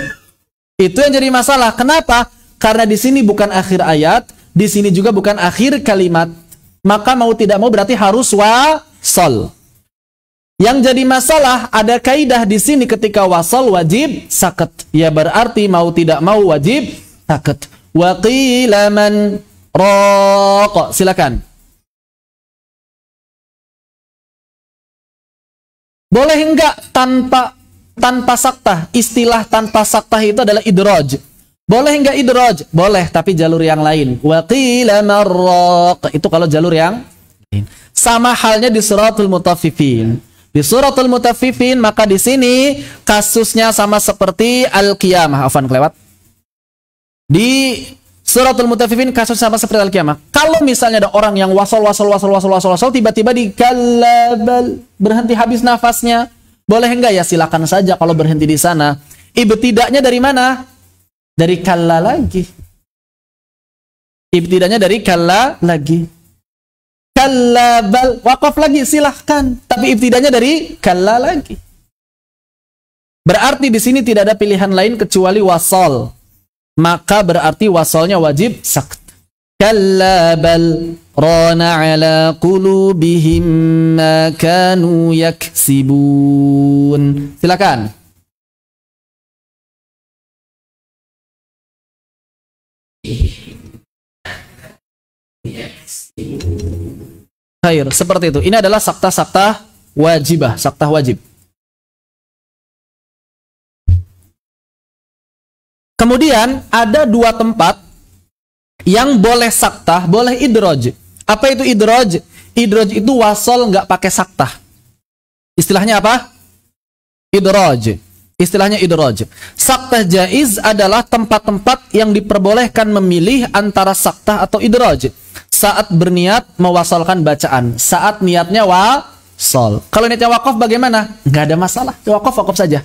Speaker 1: Itu yang jadi masalah. Kenapa? Karena di sini bukan akhir ayat, di sini juga bukan akhir kalimat. Maka mau tidak mau berarti harus wasal. Yang jadi masalah ada kaidah di sini ketika wasal wajib sakat. Ya berarti mau tidak mau wajib sakat. Waqila man raq. Silakan. Boleh enggak tanpa saktah? Istilah tanpa saktah itu adalah idraj. Boleh enggak idraj? Boleh, tapi jalur yang lain. Wa qila marraq. Itu kalau jalur yang Sama halnya di suratul Mutaffifin. Di suratul Mutaffifin maka di sini kasusnya sama seperti Al-Qiyamah. Afwan kelewat. Di suratul Mutaffifin kasus sama seperti Al-Qiyamah. Kalau misalnya ada orang yang wasol tiba-tiba dikalabal, berhenti habis nafasnya, boleh enggak? Ya silakan saja kalau berhenti di sana. Ibtida'nya dari mana? Dari kalla lagi. Ibtida'nya dari kalla lagi. Kallabal, waqaf lagi silahkan. Tapi ibtida'nya dari kalla lagi. Berarti di sini tidak ada pilihan lain kecuali wasol. Maka berarti wasolnya wajib sakt. Kallabal rana ala qulubihim ma kanu yaksibun. Silakan. Khair, seperti itu. Ini adalah sakta-sakta wajibah, sakta wajib. Kemudian ada dua tempat yang boleh sakta, boleh idroj. Apa itu idroj? Idroj itu wasol nggak pakai sakta. Istilahnya apa? Idroj. Istilahnya idroj. Sakta jaiz adalah tempat-tempat yang diperbolehkan memilih antara sakta atau idroj. Saat berniat mewasolkan bacaan. Saat niatnya wasol. Kalau niatnya wakaf bagaimana? Nggak ada masalah. Wakaf saja.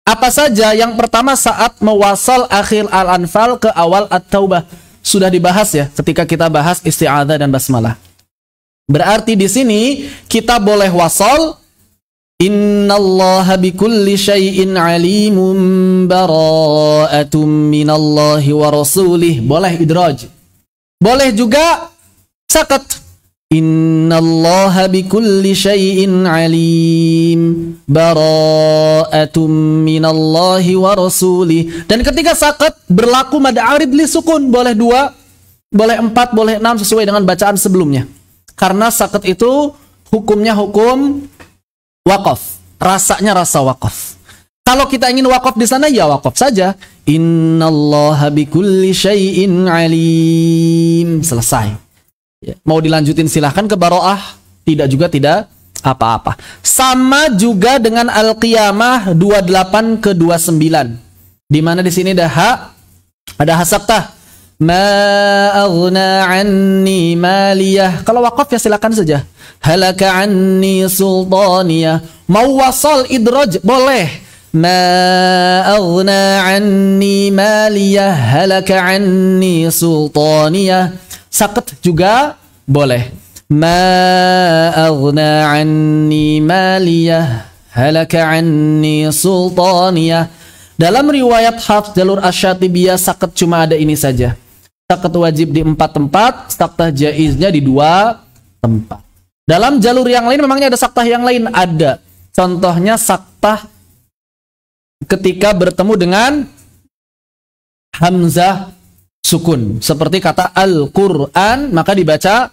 Speaker 1: Apa saja? Yang pertama saat mewasal akhir Al-Anfal ke awal At-Taubah. Sudah dibahas ya ketika kita bahas isti'adzah dan basmalah. Berarti di sini kita boleh wasal. Innallaha bikulli syai'in alimun bara'atum minallahi wa rasulih. Boleh idraj. Boleh juga sakat. Innallaha bikulli syai'in alim bara'atum minallahi wa rasulih. Dan ketika sakat berlaku mad arid li sukun. Boleh 2, boleh 4, boleh 6 sesuai dengan bacaan sebelumnya. Karena sakat itu hukumnya hukum wakaf, rasanya rasa wakaf. Kalau kita ingin wakaf di sana ya wakaf saja. Innallaha bikulli syai'in alim. Selesai. Ya. Mau dilanjutin silahkan ke baro'ah. Tidak juga tidak apa-apa. Sama juga dengan Al-Qiyamah 28 ke 29. Di mana di sini ada hasabtah. Ma aghna anni maliyah. Kalau wakaf ya silakan saja. Halaka anni sultaniyah. Mau wasal idraj boleh. Ma aghna anni maliyah. Halaka anni sultaniyah. Sakat juga boleh. Ma aghna anni maliyah. Halaka anni sultaniyah. Dalam riwayat Hafs jalur Asy-Syatibiyah sakat cuma ada ini saja. Sakat wajib di 4 tempat, saktah jaiznya di 2 tempat. Dalam jalur yang lain memangnya ada saktah yang lain? Ada. Contohnya saktah ketika bertemu dengan hamzah sukun. Seperti kata Al-Qur'an, maka dibaca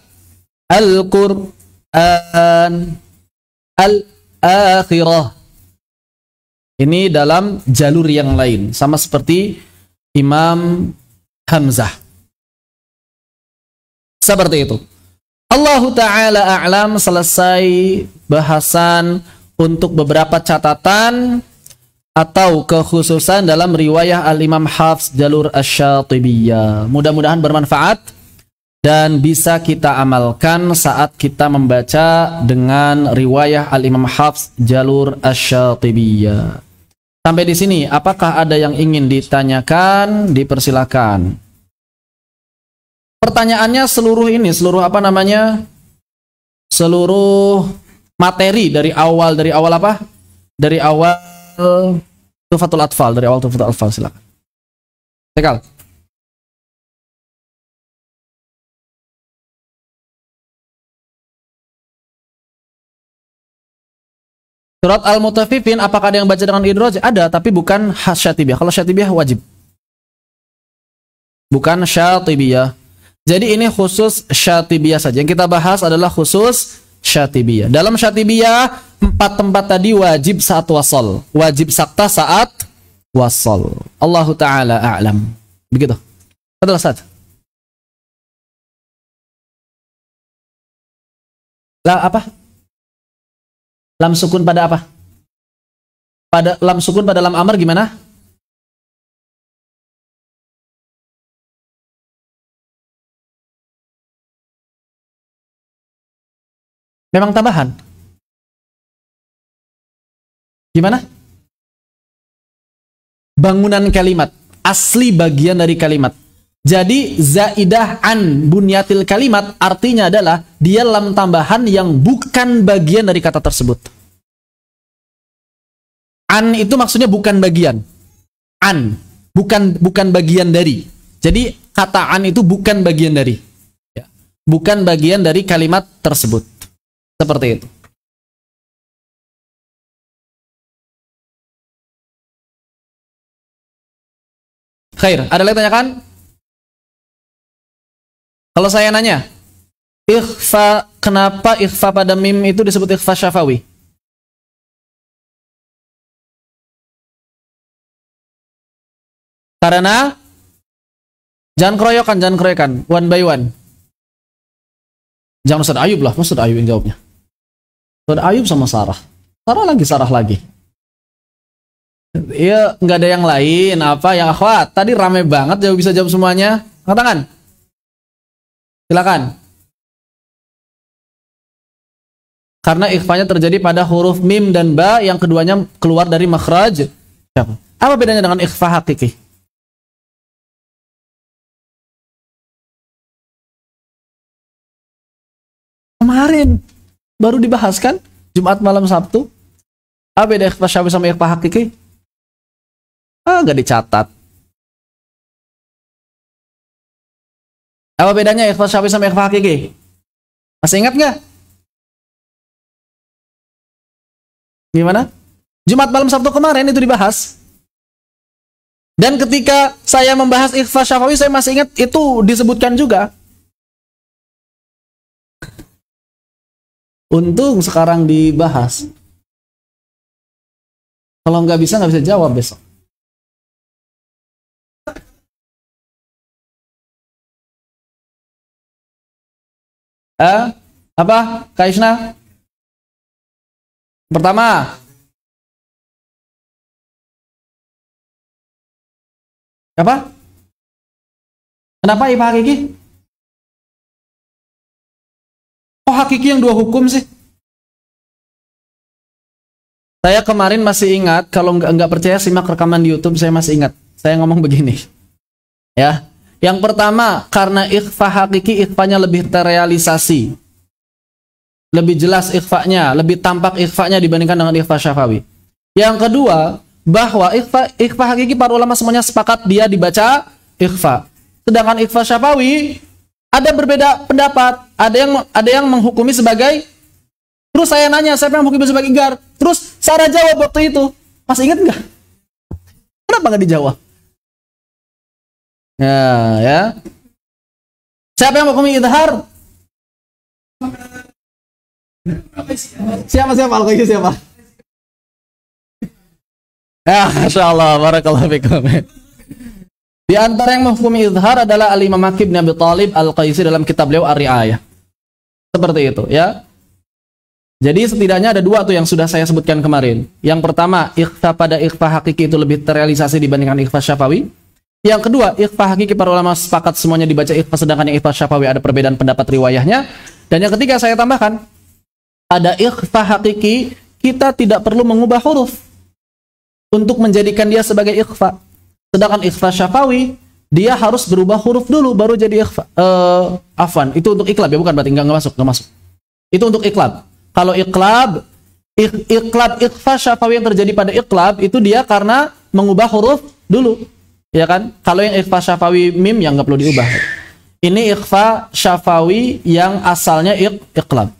Speaker 1: Al-Qur'an. Al-Akhirah. Ini dalam jalur yang lain. Sama seperti Imam Hamzah. Seperti itu. Allahu Ta'ala a'lam. Selesai bahasan untuk beberapa catatan atau kekhususan dalam riwayah Al-Imam Hafs jalur Asy-Syatibiyah. Mudah-mudahan bermanfaat dan bisa kita amalkan saat kita membaca dengan riwayah Al-Imam Hafs jalur Asy-Syatibiyah. Sampai di sini, apakah ada yang ingin ditanyakan? Dipersilakan. Pertanyaannya seluruh materi dari awal apa? Dari awal Tuhfatul Atfal, silakan. Tekal. Surat Al-Mutaffifin, apakah ada yang baca dengan idraj? Ada, tapi bukan Syatibiyah. Kalau Syatibiyah wajib. Bukan Syatibiyah. Jadi ini khusus Syatibiyah saja. Yang kita bahas adalah khusus Syatibiyah. Dalam Syatibiyah, 4 tempat tadi wajib saat wasol. Wajib sakta saat wasol. Allahu Ta'ala a'lam. Begitu. Betul, Ustaz? Lah apa? Lam sukun pada apa? Pada lam sukun pada lam amr gimana? Memang tambahan. Gimana? Bangunan kalimat. Asli bagian dari kalimat. Jadi zaidah an bunyatil kalimat artinya adalah dia lam tambahan yang bukan bagian dari kata tersebut. An itu maksudnya bukan bagian. An, bukan bagian dari. Jadi kata an itu bukan bagian dari. Ya. Bukan bagian dari kalimat tersebut. Seperti itu. Khair, ada lagi tanyakan? Kalau saya nanya, ikhfa, kenapa ikhfa pada mim itu disebut ikhfa syafawi? Karena jangan keroyokan, one by one. Jangan Ustaz Ayub lah, Ustaz Ayub yang jawabnya. Ustaz Ayub sama Sarah. Sarah lagi. Iya, nggak ada yang lain. Apa yang akhwat? Tadi rame banget, jauh bisa jawab semuanya. Angkat tangan. Silakan. Karena ikhfanya terjadi pada huruf mim dan ba yang keduanya keluar dari makhraj. Apa bedanya dengan ikhfa hakiki? Kemarin baru dibahas kan? Jumat malam Sabtu. Apa beda ikhfa syafawi sama ikhfa hakiki? Nggak dicatat. Apa bedanya ikhfa syafawi sama ikhfa hakiki? Masih ingat nggak? Gimana? Jumat malam Sabtu kemarin itu dibahas. Dan ketika saya membahas ikhfa syafawi, saya masih ingat itu disebutkan juga. Untung sekarang dibahas. Kalau nggak bisa jawab besok. Apa? Kaisna? Pertama. Apa? Kenapa ikhfa hakiki? Oh, hakiki yang dua hukum sih? Saya kemarin masih ingat, kalau nggak percaya simak rekaman di YouTube, saya masih ingat. Saya ngomong begini. Ya. Yang pertama, karena ikhfa hakiki, ikhfanya lebih terrealisasi. Lebih jelas ikhfanya, lebih tampak ikhfanya dibandingkan dengan ikhfa syafawi. Yang kedua, bahwa ikhfa hakiki para ulama semuanya sepakat dia dibaca ikhfa. Sedangkan ikhfa syafawi ada berbeda pendapat. Ada yang menghukumi sebagai. Terus saya nanya, siapa yang menghukumi sebagai gar? Terus Sarah jawab waktu itu. Masih ingat nggak? Kenapa nggak dijawab? Ya. Siapa yang menghukumi idhar? Siapa Al-Qayyum siapa? Ya, Masya Allah, barakallahu fikum. Di antara yang menghukumi idhar adalah Al-Imam Ibn Abi Thalib Al-Qaisi dalam kitab beliau Ar-Ri'ayah. Seperti itu, ya. Jadi setidaknya ada dua tuh yang sudah saya sebutkan kemarin. Yang pertama, ikhfa pada ikhfa hakiki itu lebih terrealisasi dibandingkan ikhfa syafawi. Yang kedua, ikhfa hakiki para ulama sepakat semuanya dibaca ikhfa, sedangkan yang ikhfa syafawi ada perbedaan pendapat riwayahnya. Dan yang ketiga saya tambahkan, pada ikhfa hakiki kita tidak perlu mengubah huruf untuk menjadikan dia sebagai ikhfa. Sedangkan ikhfa syafawi dia harus berubah huruf dulu baru jadi ikhfa. Afwan, itu untuk iklab ya, bukan berarti nggak masuk. Itu untuk iklab. Kalau iklab ikhfa syafawi yang terjadi pada iklab itu dia karena mengubah huruf dulu. Ya kan? Kalau yang ikhfa syafawi mim yang nggak perlu diubah. Ini ikhfa syafawi yang asalnya iklab.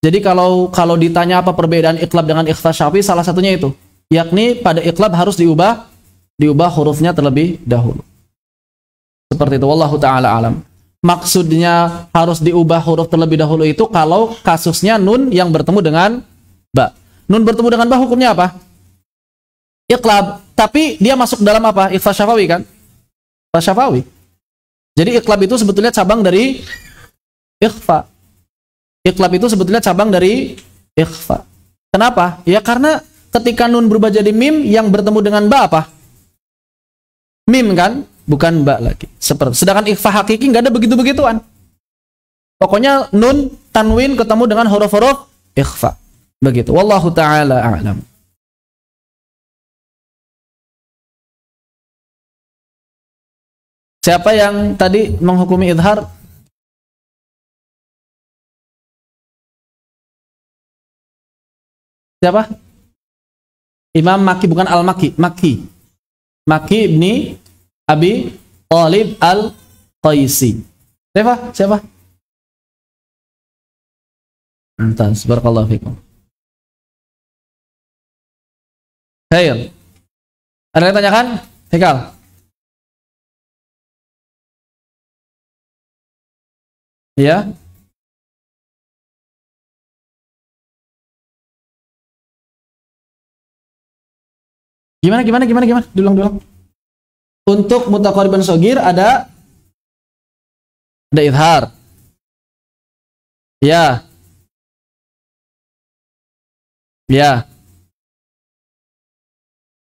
Speaker 1: Jadi kalau ditanya apa perbedaan iklab dengan ikhfa syafawi, salah satunya itu, yakni pada iklab harus diubah hurufnya terlebih dahulu. Seperti itu, wallahu taala alam. Maksudnya harus diubah huruf terlebih dahulu itu kalau kasusnya nun yang bertemu dengan ba. Nun bertemu dengan ba hukumnya apa? Iklab, tapi dia masuk dalam apa? Ikhfa syafawi kan? Ikhfa syafawi. Jadi iklab itu sebetulnya cabang dari ikhfa. Iqlab itu sebetulnya cabang dari ikhfa. Kenapa? Ya karena ketika nun berubah jadi mim, yang bertemu dengan ba apa? Mim kan? Bukan ba lagi. Sedangkan ikhfa hakiki nggak ada begitu-begituan. Pokoknya nun, tanwin ketemu dengan huruf-huruf ikhfa. Begitu. Wallahu ta'ala a'lam. Siapa yang tadi menghukumi idhar? Siapa? Imam Maki, bukan Al-Maki. Maki. Maki ibni Abi Thalib Al-Qaisi. Siapa? Siapa? Entah, barakallahu fikum. Khair. Ada yang tanyakan? Hikal. Ya. Gimana? Dulang. Untuk mutaqariban shogir ada idhar. Ya. Ya.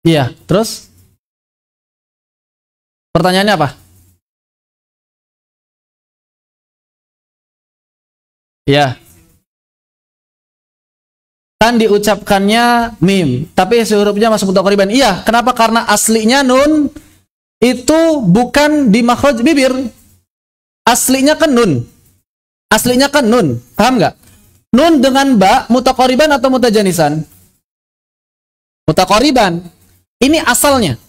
Speaker 1: Iya, terus? Pertanyaannya apa? Ya. Kan diucapkannya mim, tapi hurufnya masuk mutaqariban. Iya, kenapa? Karena aslinya nun itu bukan di makhraj bibir. Aslinya kan nun. Paham nggak? Nun dengan ba mutaqariban atau mutajanisan? Mutaqariban. Ini asalnya.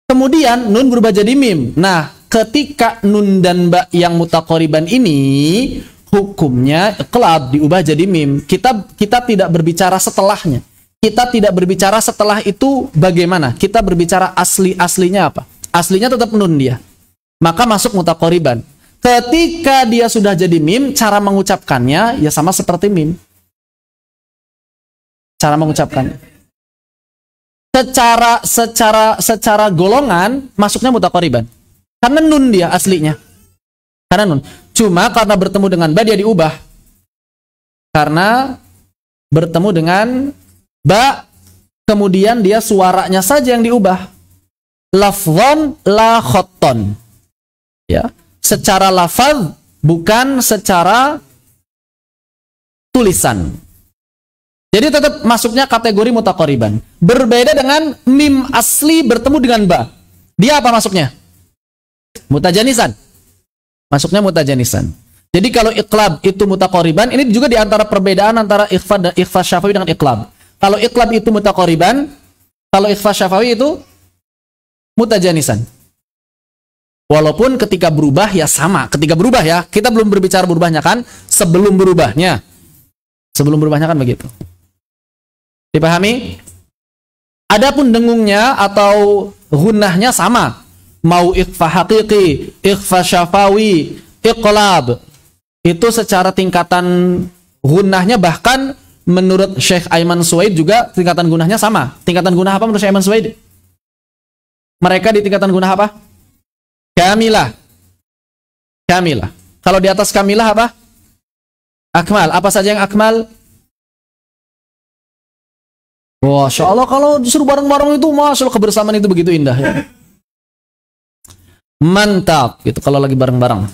Speaker 1: Kemudian nun berubah jadi mim. Nah, ketika nun dan ba yang mutaqariban ini hukumnya iqlab, diubah jadi mim. Kita tidak berbicara setelahnya. Kita tidak berbicara setelah itu bagaimana. Kita berbicara aslinya apa? Aslinya tetap nun dia. Maka masuk mutaqariban. Ketika dia sudah jadi mim, cara mengucapkannya ya sama seperti mim. Cara mengucapkannya. Secara golongan masuknya mutaqariban. Karena nun dia aslinya. Karena nun. Cuma karena bertemu dengan ba dia diubah. Karena bertemu dengan ba, kemudian dia suaranya saja yang diubah. Lafzon la khotton. Ya, secara lafaz bukan secara tulisan. Jadi tetap masuknya kategori mutaqariban. Berbeda dengan mim asli bertemu dengan ba. Dia apa masuknya? Mutajanisan. Masuknya mutajanisan. Jadi kalau iqlab itu mutaqariban, ini juga diantara perbedaan antara ikhfa syafawi dengan iqlab. Kalau iqlab itu mutaqariban, kalau ikhfa syafawi itu mutajanisan. Walaupun ketika berubah ya sama. Ketika berubah ya, kita belum berbicara berubahnya kan, sebelum berubahnya. Sebelum berubahnya kan begitu. Dipahami? Adapun dengungnya atau gunnahnya sama. Mau ikhfa hakiki, ikhfa syafawi, iqlab. Itu secara tingkatan gunnahnya bahkan menurut Syekh Aiman Suwaid juga tingkatan gunnahnya sama. Tingkatan gunnah apa menurut Syekh Aiman Suwaid? Mereka di tingkatan gunnah apa? Kamilah. Kamilah. Kalau di atas kamilah apa? Akmal. Apa saja yang akmal? Masya Allah, kalau disuruh bareng-bareng itu, Masya Allah, kebersamaan itu begitu indah ya. Mantap gitu kalau lagi bareng-bareng.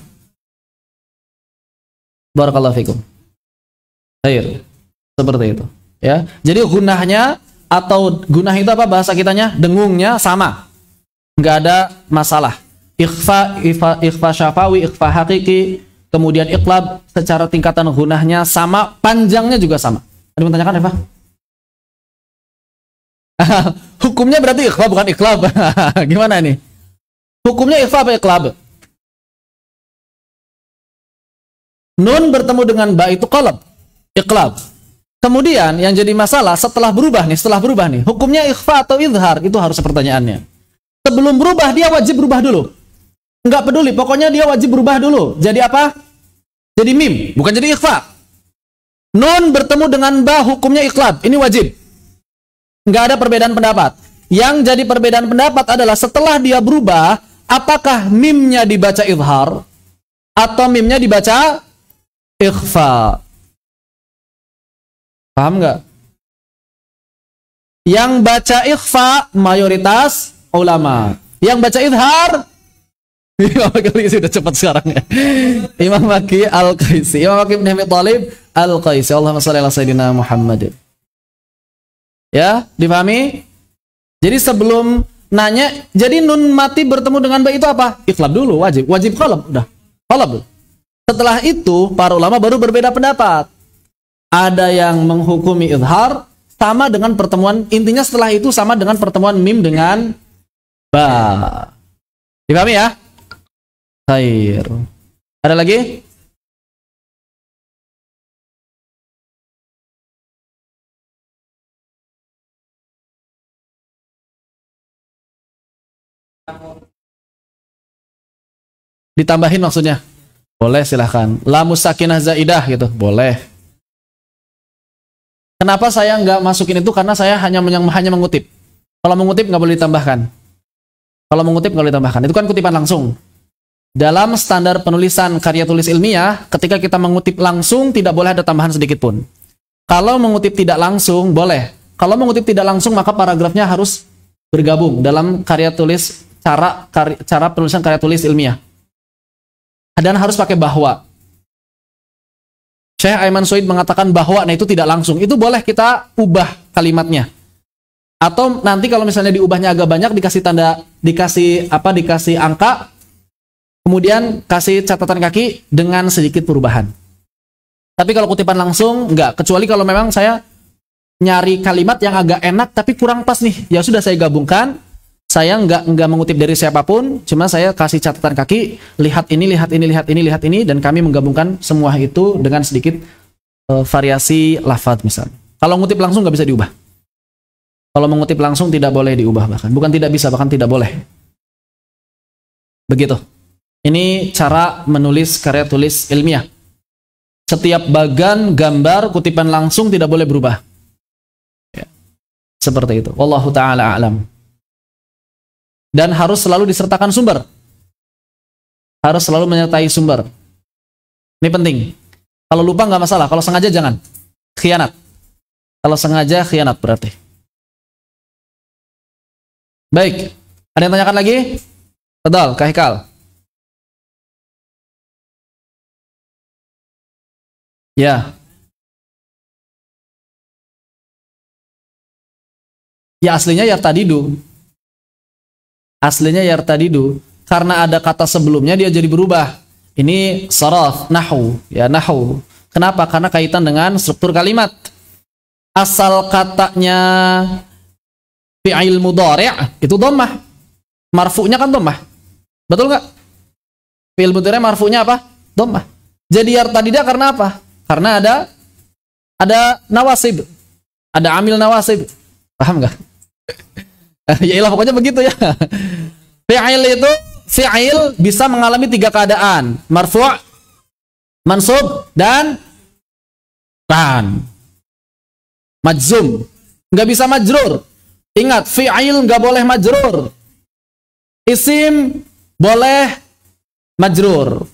Speaker 1: Barakallahu fikum. Baik. Seperti itu ya. Jadi gunahnya atau gunah itu apa bahasa kitanya? Dengungnya sama. Nggak ada masalah. Ikhfa syafawi, ikhfa hakiki, kemudian iqlab secara tingkatan gunahnya sama, panjangnya juga sama. Ada yang tanyakan Eva? Hukumnya berarti ikhfa bukan iqlab. Gimana nih? Hukumnya ikhfa apa iqlab? Nun bertemu dengan ba itu qalab, iqlab. Kemudian yang jadi masalah setelah berubah nih, hukumnya ikhfa atau izhar? Itu harus pertanyaannya. Sebelum berubah dia wajib berubah dulu. Enggak peduli, pokoknya dia wajib berubah dulu. Jadi apa? Jadi mim, bukan jadi ikhfa. Nun bertemu dengan ba hukumnya iqlab, ini wajib. Enggak ada perbedaan pendapat. Yang jadi perbedaan pendapat adalah setelah dia berubah, apakah mimnya dibaca izhar atau mimnya dibaca ikhfa. Paham nggak? Yang baca ikhfa mayoritas ulama. Yang baca idhar Imam Maki sudah cepat sekarang ya. Imam Maki Al-Qaisi. Imam Maki bin Abi Thalib Al-Qaisi. Allahumma shalli ala sayyidina Muhammad. Ya, dipahami? Jadi sebelum nanya, jadi nun mati bertemu dengan ba itu apa? Iqlab dulu, wajib. Wajib qalab, udah. Qalab. Setelah itu, para ulama baru berbeda pendapat. Ada yang menghukumi idhar sama dengan pertemuan, intinya setelah itu sama dengan pertemuan mim dengan ba. Dipahami ya? Khair. Ada lagi? Ditambahin maksudnya? Boleh, silahkan. Lamus sakinah zaidah gitu, boleh. Kenapa saya nggak masukin itu? Karena saya hanya mengutip. Kalau mengutip nggak boleh ditambahkan. Kalau mengutip nggak boleh ditambahkan. Itu kan kutipan langsung. Dalam standar penulisan karya tulis ilmiah, ketika kita mengutip langsung, tidak boleh ada tambahan sedikit pun. Kalau mengutip tidak langsung, boleh. Kalau mengutip tidak langsung, maka paragrafnya harus bergabung dalam karya tulis, cara penulisan karya tulis ilmiah. Dan harus pakai bahwa. Syekh Aiman Suid mengatakan bahwa, nah itu tidak langsung. Itu boleh kita ubah kalimatnya. Atau nanti kalau misalnya diubahnya agak banyak, dikasih tanda, dikasih angka, kemudian kasih catatan kaki dengan sedikit perubahan. Tapi kalau kutipan langsung, enggak. Kecuali kalau memang saya nyari kalimat yang agak enak, tapi kurang pas nih. Ya sudah, saya gabungkan. Saya enggak mengutip dari siapapun, cuma saya kasih catatan kaki, lihat ini, dan kami menggabungkan semua itu dengan sedikit variasi lafaz misalnya. Kalau ngutip langsung nggak bisa diubah. Kalau mengutip langsung tidak boleh diubah bahkan. Bukan tidak bisa, bahkan tidak boleh. Begitu. Ini cara menulis karya tulis ilmiah. Setiap bagan, gambar, kutipan langsung tidak boleh berubah. Ya. Seperti itu. Wallahu ta'ala a'lam. Dan harus selalu disertakan sumber. Harus selalu menyertai sumber. Ini penting. Kalau lupa nggak masalah. Kalau sengaja jangan. Khianat. Kalau sengaja khianat berarti. Baik. Ada yang tanyakan lagi? Tadal, Kak Hikal. Ya. Ya aslinya yartadidu. Aslinya yartadidu. Karena ada kata sebelumnya dia jadi berubah. Ini saraf, nahu, ya nahu. Kenapa? Karena kaitan dengan struktur kalimat. Asal katanya fi'il mudhari' itu dhammah. Marfu'nya kan dhammah. Betul nggak? Fi'il mudhari' marfu'nya apa? Dhammah. Jadi yartadida karena apa? Karena ada nawasib. Ada amil nawasib. Paham nggak? Ya ilah, pokoknya begitu ya. Fi'il itu, fi'il bisa mengalami 3 keadaan. Marfu', mansub, dan majzum. Nggak bisa majrur. Ingat, fi'il nggak boleh majrur. Isim boleh majrur.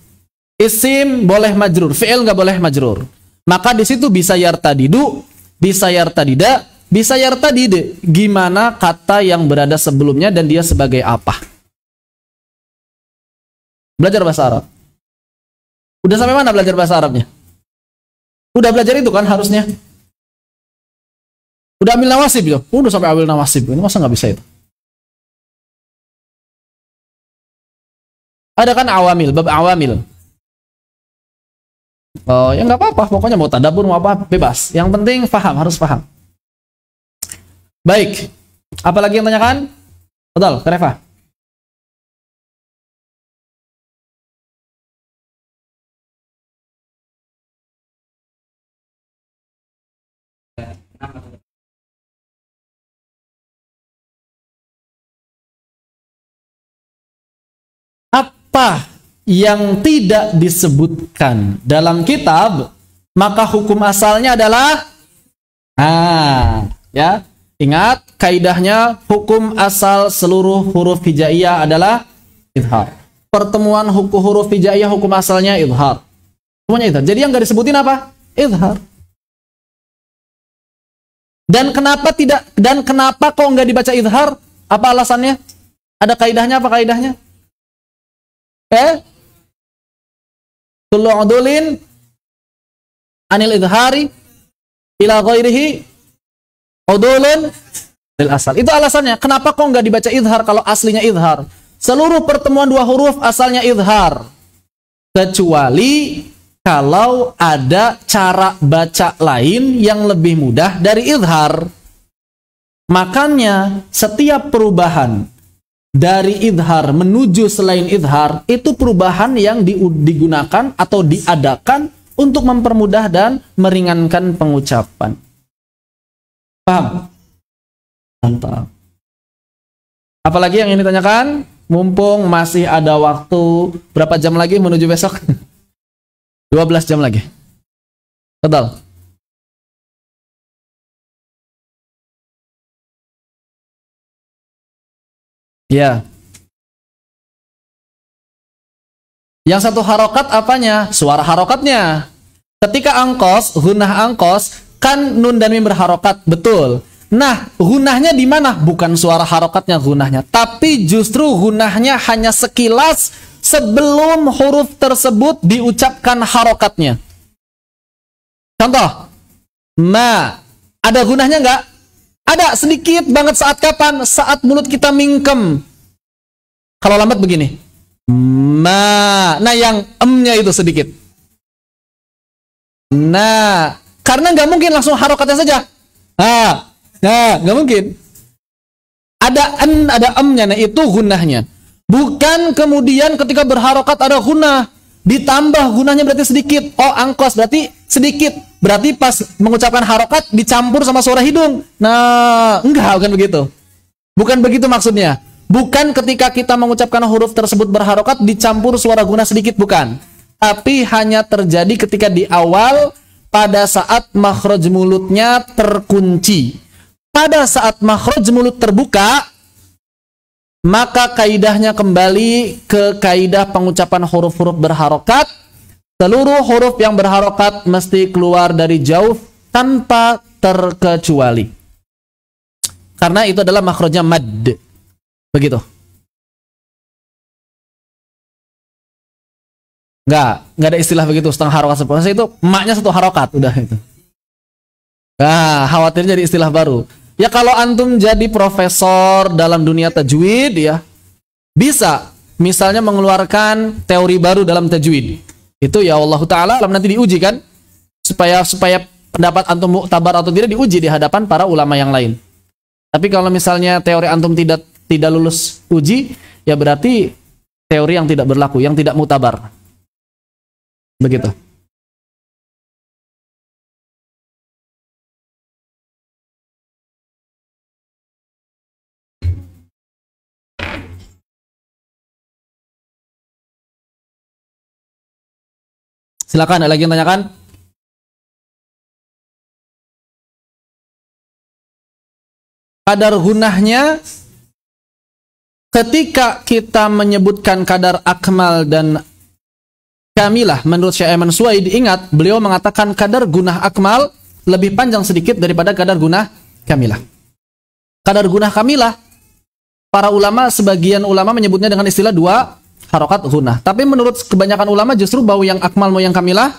Speaker 1: Isim boleh majrur. Fi'il nggak boleh majrur. Maka di situ bisa yartadidu, bisa yartadida, bisa yartadid. Gimana kata yang berada sebelumnya dan dia sebagai apa? Belajar bahasa Arab. Udah sampai mana belajar bahasa Arabnya? Udah belajar itu kan harusnya. Udah ambil nawasib ya? Udah sampai ambil nawasib. Ini masa nggak bisa itu? Ada kan awamil, bab awamil. Oh, ya nggak apa-apa. Pokoknya mau tadabbur mau apa bebas. Yang penting paham, harus paham. Baik. Apalagi yang tanyakan? Betul, Reva. Apa yang tidak disebutkan dalam kitab, maka hukum asalnya adalah ya. Ingat kaidahnya, hukum asal seluruh huruf hijaiyah adalah idhar. Pertemuan huruf hijaiyah hukum asalnya idhar. Semuanya idhar. Jadi yang nggak disebutin apa? Idhar. Dan kenapa kok nggak dibaca idhar? Apa alasannya? Ada kaidahnya apa kaidahnya? Kullu udulin anil idhari ila ghairihi udulun lil asal. Itu alasannya. Kenapa kok nggak dibaca idhar kalau aslinya idhar? Seluruh pertemuan dua huruf asalnya idhar. Kecuali kalau ada cara baca lain yang lebih mudah dari idhar. Makanya setiap perubahan dari idhar menuju selain idhar itu perubahan yang digunakan atau diadakan untuk mempermudah dan meringankan pengucapan. Paham? Mantap. Apalagi yang ini tanyakan? Mumpung masih ada waktu berapa jam lagi menuju besok? 12 jam lagi. Betul. Ya. Yang satu harokat apanya? Suara harokatnya. Ketika angkos, gunah angkos, kan nun dan mim berharokat, betul. Nah, gunahnya di mana? Bukan suara harokatnya gunahnya, tapi justru gunahnya hanya sekilas sebelum huruf tersebut diucapkan harokatnya. Contoh, ma, ada gunahnya nggak? Ada, sedikit banget. Saat kapan? Saat mulut kita mingkem. Kalau lambat begini, ma. Nah, yang emnya itu sedikit. Nah, karena nggak mungkin langsung harokatnya saja. Nah, nggak mungkin. Ada emnya, nah itu gunahnya. Bukan kemudian ketika berharokat ada gunah, ditambah gunahnya berarti sedikit. Oh, angkos berarti sedikit. Berarti pas mengucapkan harokat dicampur sama suara hidung. Nah, enggak, bukan begitu. Bukan begitu maksudnya. Bukan ketika kita mengucapkan huruf tersebut berharokat dicampur suara gunah sedikit, bukan. Tapi hanya terjadi ketika di awal pada saat makhraj mulutnya terkunci. Pada saat makhraj mulut terbuka, maka kaidahnya kembali ke kaidah pengucapan huruf-huruf berharokat. Seluruh huruf yang berharokat mesti keluar dari jauh tanpa terkecuali. Karena itu adalah makhrajnya mad. Begitu. Nggak ada istilah begitu setengah harokat seperti itu. Emaknya satu harokat, udah itu. Nah, khawatir jadi istilah baru. Ya kalau antum jadi profesor dalam dunia tajwid ya, bisa misalnya mengeluarkan teori baru dalam tajwid. Itu ya Allah Ta'ala nanti diuji kan, supaya pendapat antum muktabar atau tidak diuji di hadapan para ulama yang lain. Tapi kalau misalnya teori antum tidak lulus uji, ya berarti teori yang tidak berlaku, yang tidak muktabar. Begitu. Silakan, ada lagi yang tanyakan? Kadar gunahnya, ketika kita menyebutkan kadar akmal dan kamilah, menurut Syekh Ayman Suwaid, ingat, beliau mengatakan kadar gunah akmal lebih panjang sedikit daripada kadar gunah kamilah. Kadar gunah kamilah, para ulama, sebagian ulama menyebutnya dengan istilah dua harokat gunah. Tapi menurut kebanyakan ulama justru bau yang akmal mau yang kamilah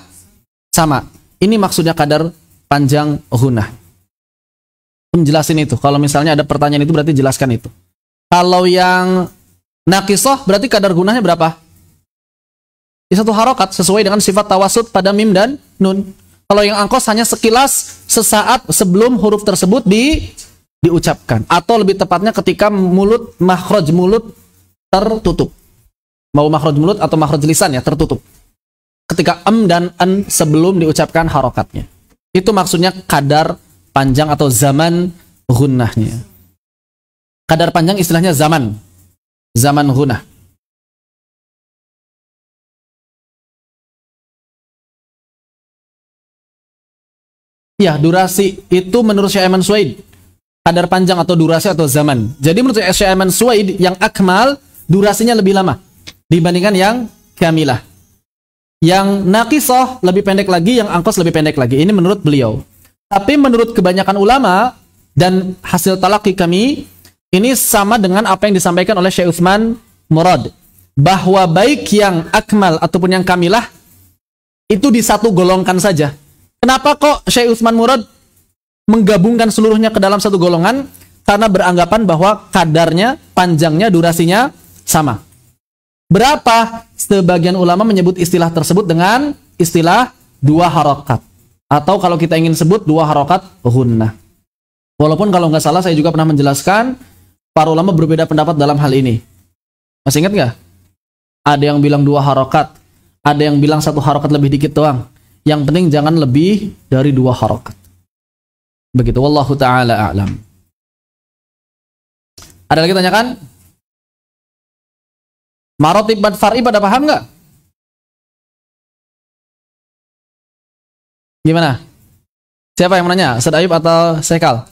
Speaker 1: sama. Ini maksudnya kadar panjang gunah. Menjelasin itu. Kalau misalnya ada pertanyaan itu berarti jelaskan itu. Kalau yang naqisoh berarti kadar gunahnya berapa? Di satu harokat sesuai dengan sifat tawasud pada mim dan nun. Kalau yang angkos hanya sekilas sesaat sebelum huruf tersebut diucapkan. Atau lebih tepatnya ketika mulut, makhraj mulut tertutup. Mau makhraj mulut atau makhraj lisan ya, tertutup. Ketika dan an sebelum diucapkan harokatnya. Itu maksudnya kadar panjang atau zaman gunnahnya. Kadar panjang istilahnya zaman. Zaman gunnah. Ya, durasi itu menurut Syekh Ayman Suwaid. Kadar panjang atau durasi atau zaman. Jadi menurut Syekh Ayman Suwaid yang akmal durasinya lebih lama dibandingkan yang kamilah. Yang naqisah lebih pendek lagi, yang angkos lebih pendek lagi. Ini menurut beliau. Tapi menurut kebanyakan ulama dan hasil talaki kami, ini sama dengan apa yang disampaikan oleh Syekh Utsman Murad, bahwa baik yang akmal ataupun yang kamilah itu di satu golongkan saja. Kenapa kok Syekh Utsman Murad menggabungkan seluruhnya ke dalam satu golongan? Karena beranggapan bahwa kadarnya, panjangnya, durasinya sama. Berapa? Sebagian ulama menyebut istilah tersebut dengan istilah 2 harokat. Atau kalau kita ingin sebut 2 harokat hunnah. Walaupun kalau nggak salah saya juga pernah menjelaskan, para ulama berbeda pendapat dalam hal ini. Masih ingat nggak? Ada yang bilang 2 harokat, ada yang bilang 1 harokat lebih dikit doang. Yang penting jangan lebih dari 2 harokat. Begitu, wallahu ta'ala a'lam. Ada lagi tanyakan? Marotib dan far'i pada paham nggak? Gimana? Siapa yang menanya? Ustaz Ayub atau Sekal?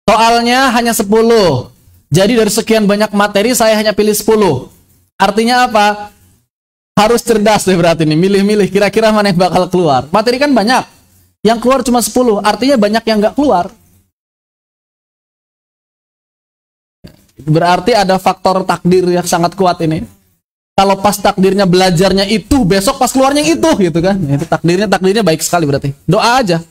Speaker 1: Soalnya hanya 10. Jadi dari sekian banyak materi saya hanya pilih 10. Artinya apa? Harus cerdas deh berarti nih. Milih-milih kira-kira mana yang bakal keluar. Materi kan banyak. Yang keluar cuma 10. Artinya banyak yang nggak keluar. Berarti ada faktor takdir yang sangat kuat ini. Kalau pas takdirnya belajarnya itu, besok pas keluarnya itu gitu kan. Itu takdirnya baik sekali berarti. Doa aja.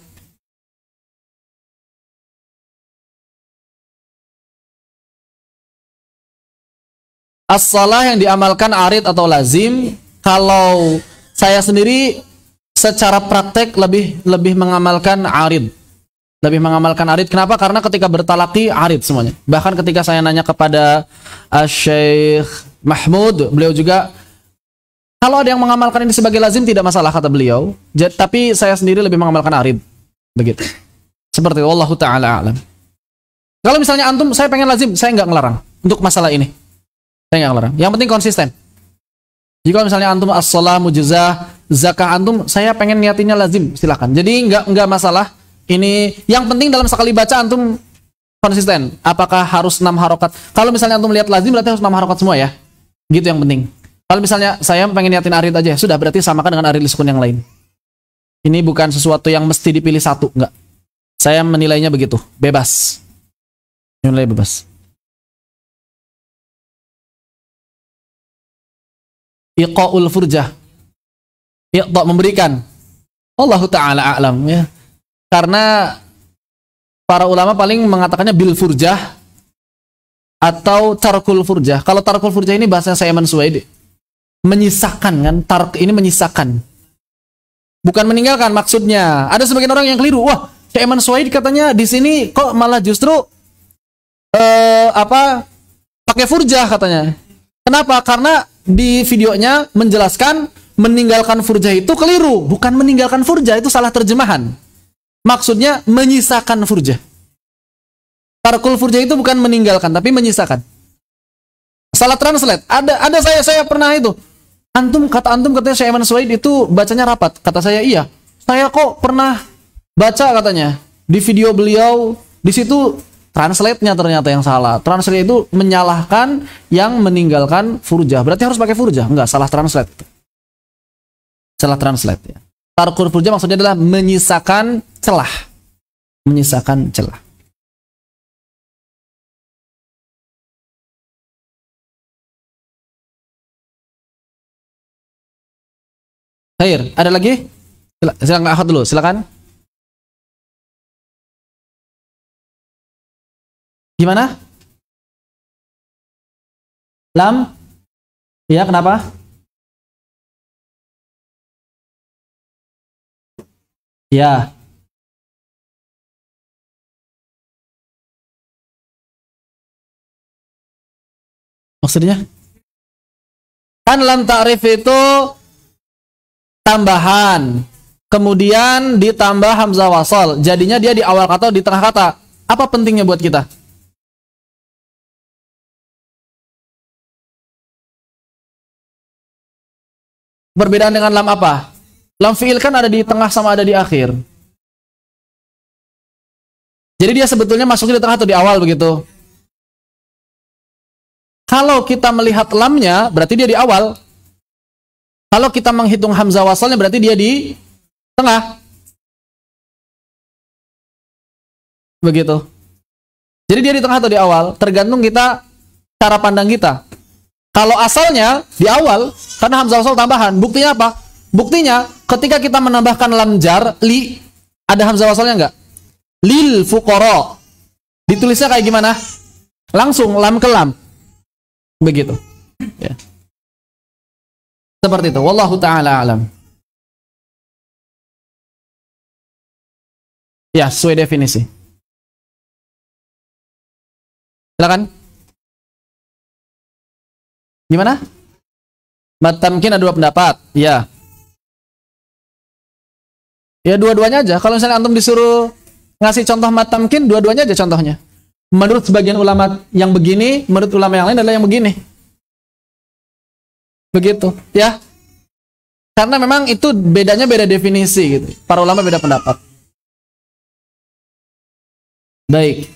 Speaker 1: As-shalah yang diamalkan arid atau lazim, kalau saya sendiri secara praktek lebih mengamalkan arid. Lebih mengamalkan arid. Kenapa? Karena ketika bertalaki arid semuanya. Bahkan ketika saya nanya kepada Syekh Mahmud, beliau juga, kalau ada yang mengamalkan ini sebagai lazim tidak masalah kata beliau. Tapi saya sendiri lebih mengamalkan arid. Begitu. Seperti itu. Wallahu ta'ala a'lam. Kalau misalnya antum, saya pengen lazim, saya nggak ngelarang untuk masalah ini. Saya nggak ngelarang. Yang penting konsisten. Jika misalnya antum as-shalah mujizah, zakah antum, saya pengen niatinnya lazim, silakan. Jadi nggak masalah. Ini yang penting dalam sekali baca antum konsisten. Apakah harus 6 harokat? Kalau misalnya antum lihat lazim berarti harus 6 harokat semua ya. Gitu yang penting. Kalau misalnya saya pengen niatin arid aja, sudah berarti samakan dengan arid sukun yang lain. Ini bukan sesuatu yang mesti dipilih satu, enggak. Saya menilainya begitu, bebas. Menilai bebas. Iqa'ul furjah. Iqta' memberikan. Allahu ta'ala a'lam ya. Karena para ulama paling mengatakannya bil furjah atau tarkul furjah. Kalau tarkul furjah ini bahasa Saiman Suwaidi. Menyisakan kan, tark ini menyisakan. Bukan meninggalkan maksudnya. Ada sebagian orang yang keliru. Wah, Saiman Suwaidi katanya di sini kok malah justru pakai furjah katanya. Kenapa? Karena di videonya menjelaskan meninggalkan furjah itu keliru. Bukan meninggalkan furjah, itu salah terjemahan. Maksudnya menyisakan furjah. Tarkul furjah itu bukan meninggalkan, tapi menyisakan. Salah translate. Ada saya pernah itu. Kata antum katanya Syekh Iman Suwaid itu bacanya rapat. Kata saya iya. Saya kok pernah baca katanya di video beliau, di situ translate-nya ternyata yang salah. Translate itu menyalahkan yang meninggalkan furjah. Berarti harus pakai furjah. Enggak, salah translate. Salah translate ya. Tarkul furjah maksudnya adalah menyisakan celah. Menyisakan celah. Khair, ada lagi? Silakan Ahad dulu, silakan. Gimana? Lam? Iya, kenapa? Ya. Maksudnya? Kan lam ta'rif itu tambahan. Kemudian ditambah hamzah wasal. Jadinya dia di awal kata atau di tengah kata. Apa pentingnya buat kita? Perbedaan dengan lam apa? Lam fi'il kan ada di tengah sama ada di akhir. Jadi dia sebetulnya masuknya di tengah atau di awal begitu. Kalau kita melihat lamnya, berarti dia di awal. Kalau kita menghitung hamzah wasalnya, berarti dia di tengah. Begitu. Jadi dia di tengah atau di awal, tergantung kita, cara pandang kita. Kalau asalnya di awal, karena hamzah wasal tambahan. Buktinya apa? Buktinya, ketika kita menambahkan lam jar, li, ada hamzah wasalnya enggak? Lil fuqara. Ditulisnya kayak gimana? Langsung, lam ke lam. Begitu. Ya. Seperti itu. Wallahu ta'ala alam. Ya, sesuai definisi. Silakan. Gimana? Mad tamkin ada dua pendapat. Ya. Ya dua-duanya aja. Kalau misalnya antum disuruh ngasih contoh mad tamkin, dua-duanya aja contohnya. Menurut sebagian ulama yang begini, menurut ulama yang lain adalah yang begini. Begitu, ya. Karena memang itu bedanya beda definisi gitu. Para ulama beda pendapat. Baik.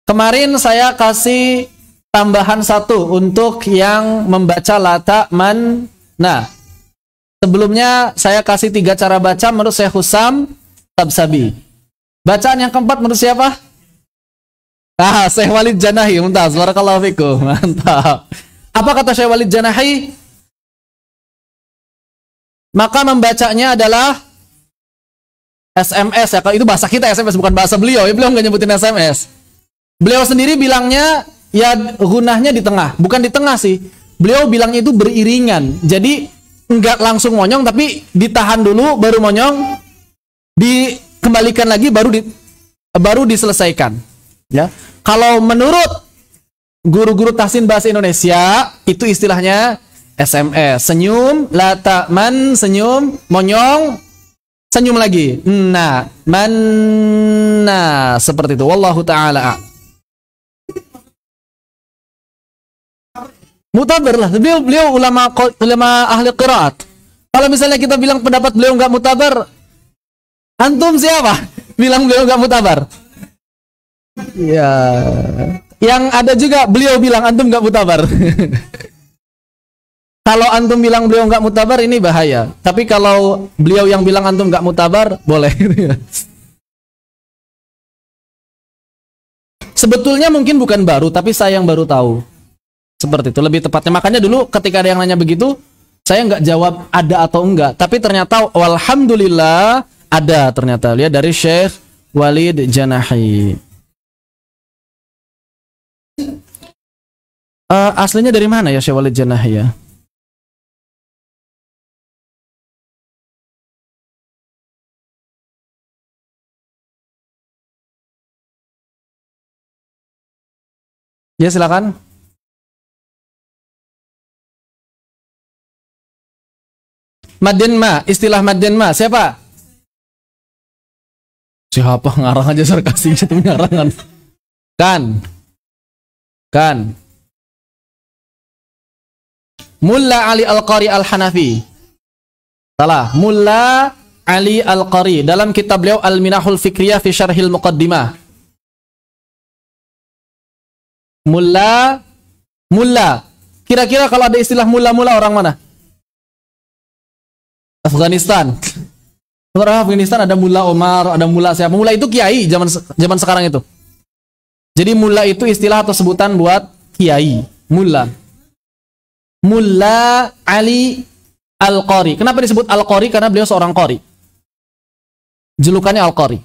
Speaker 1: Kemarin saya kasih tambahan satu untuk yang membaca lata man. Nah, sebelumnya saya kasih 3 cara baca menurut Syekh Husam Tabsabi. Bacaan yang keempat menurut siapa? Syekh Walid Janahi. Mantap, barakallahu fikum. Mantap. Apa kata Syekh Walid Janahi? Maka membacanya adalah SMS ya. Kalau itu bahasa kita SMS, bukan bahasa beliau. Ya, beliau nggak nyebutin SMS. Beliau sendiri bilangnya ya gunahnya di tengah. Bukan di tengah sih. Beliau bilangnya itu beriringan. Jadi nggak langsung monyong, tapi ditahan dulu baru monyong, dikembalikan lagi baru diselesaikan. Ya. Kalau menurut guru-guru tahsin bahasa Indonesia, itu istilahnya SMS. Senyum, lata man, senyum, monyong, senyum lagi. Nah, mana seperti itu. Wallahu ta'ala. Mutabar lah. Beliau ulama ahli qiraat. Kalau misalnya kita bilang pendapat beliau nggak mutabar, antum siapa? Bilang beliau nggak mutabar. Ya, yang ada juga beliau bilang antum nggak mutabar. Kalau antum bilang beliau nggak mutabar, ini bahaya. Tapi kalau beliau yang bilang antum nggak mutabar, boleh. Sebetulnya mungkin bukan baru, tapi saya yang baru tahu. Seperti itu lebih tepatnya. Makanya dulu ketika ada yang nanya begitu, saya nggak jawab ada atau enggak. Tapi ternyata, walhamdulillah ada ternyata. Lihat dari Syekh Walid Janahi. Aslinya dari mana ya Syekh Walid Janahi ya? Ya silakan. Maddenma, istilah Maddenma, siapa? Siapa ngarang aja sarkastik itu nyarangan. Kan. Mulla Ali Al-Qari Al-Hanafi. Salah, Mulla Ali Al-Qari dalam kitab beliau Al-Minahul Fikriyah fi Syarhil Muqaddimah. Mulla. Kira-kira kalau ada istilah mulla orang mana? Afghanistan. Orang Afghanistan ada Mulla Omar, ada Mulla siapa? Mulla itu kiai zaman sekarang itu. Jadi Mulla itu istilah atau sebutan buat kiai. Mulla Ali Al-Qari. Kenapa disebut Al-Qari? Karena beliau seorang qari. Julukannya Al-Qari.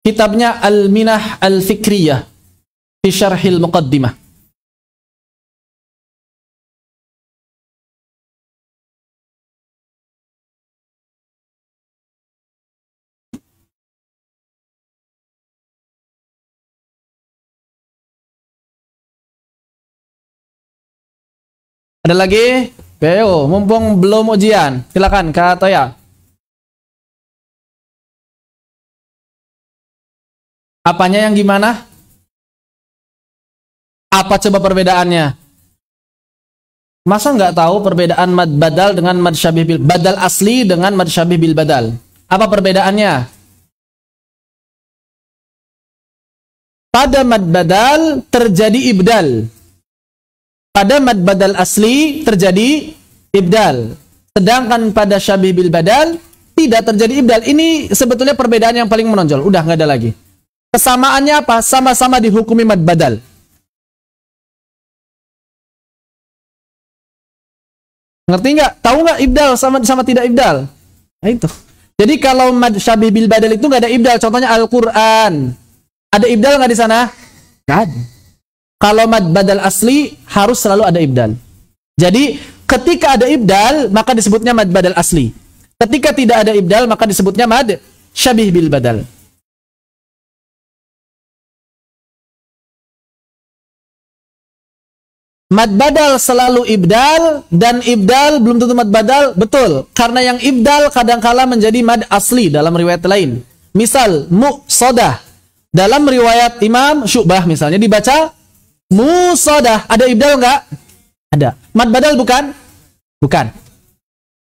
Speaker 1: Kitabnya Al-Minah Al-Fikriyah fi Syarhil Muqaddimah. Ada lagi? Ayo, mumpung belum ujian. Silakan Kak Toya. Apanya yang gimana? Apa coba perbedaannya? Masa nggak tahu perbedaan mad badal dengan mad syabih bil badal asli dengan mad syabih bil badal? Apa perbedaannya? Pada mad badal terjadi ibdal. Pada mad badal asli terjadi ibdal. Sedangkan pada syabih bil badal tidak terjadi ibdal. Ini sebetulnya perbedaan yang paling menonjol. Udah nggak ada lagi. Kesamaannya apa? Sama-sama dihukumi mad badal. Ngerti nggak? Tahu nggak ibdal sama tidak ibdal? Nah itu. Jadi kalau mad syabih bil badal itu nggak ada ibdal. Contohnya Al-Quran. Ada ibdal nggak di sana? Nggak ada. Kalau mad badal asli harus selalu ada ibdal. Jadi ketika ada ibdal maka disebutnya mad badal asli. Ketika tidak ada ibdal maka disebutnya mad syabih bil badal. Mad badal selalu ibdal dan ibdal belum tentu mad badal, betul. Karena yang ibdal kadangkala menjadi mad asli dalam riwayat lain. Misal muqsadah. Dalam riwayat Imam Syu'bah misalnya dibaca musadah. Ada ibdal enggak? Ada. Mad badal bukan? Bukan.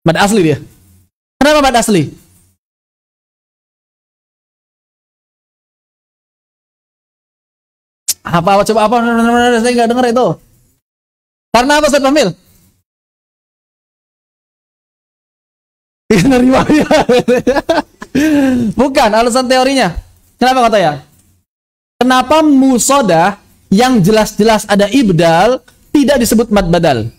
Speaker 1: Mad asli dia. Kenapa mad asli? Apa coba apa? Saya nggak dengar itu. Karena apa Ustaz Fahmil? Karena riwayat. Bukan alasan teorinya. Kenapa kata ya? Kenapa musodah yang jelas-jelas ada ibdal tidak disebut mad badal?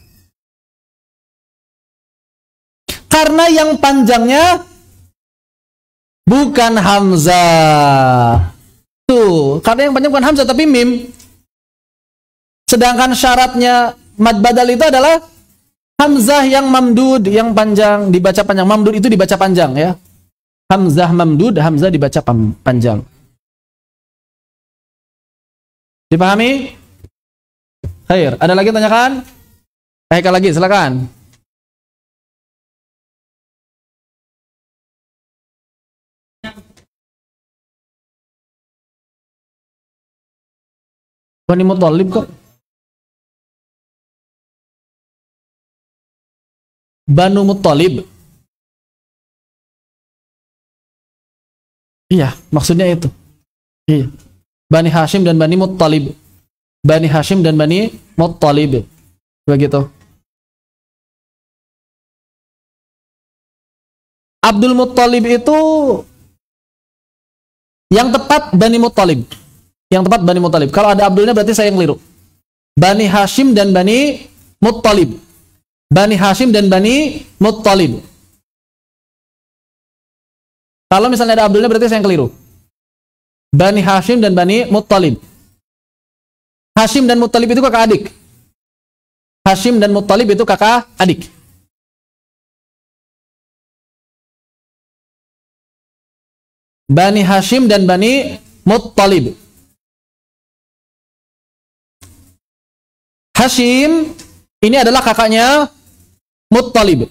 Speaker 1: Karena yang panjangnya bukan hamzah. Tuh, karena yang panjang bukan hamzah tapi mim. Sedangkan syaratnya mad badal itu adalah hamzah yang mamdud, yang panjang, dibaca panjang. Mamdud itu dibaca panjang ya. Hamzah mamdud, hamzah dibaca panjang. Dipahami? Khair. Ada lagi tanyakan? Haikal lagi, silakan. Bani Muthalib kok. Banu Muthalib. Iya, maksudnya itu. Iya. Bani Hashim dan Bani Muthalib. Bani Hashim dan Bani Muthalib. Begitu. Abdul Muthalib itu yang tepat Bani Muthalib. Yang tepat Bani Muthalib. Kalau ada Abdulnya berarti saya yang keliru. Bani Hashim dan Bani Muthalib. Bani Hashim dan Bani Muttalib. Kalau misalnya ada Abdulnya berarti saya yang keliru. Bani Hashim dan Bani Muttalib. Hashim dan Muttalib itu kakak adik. Hashim dan Muttalib itu kakak adik. Bani Hashim dan Bani Muttalib. Hashim ini adalah kakaknya Muttalib.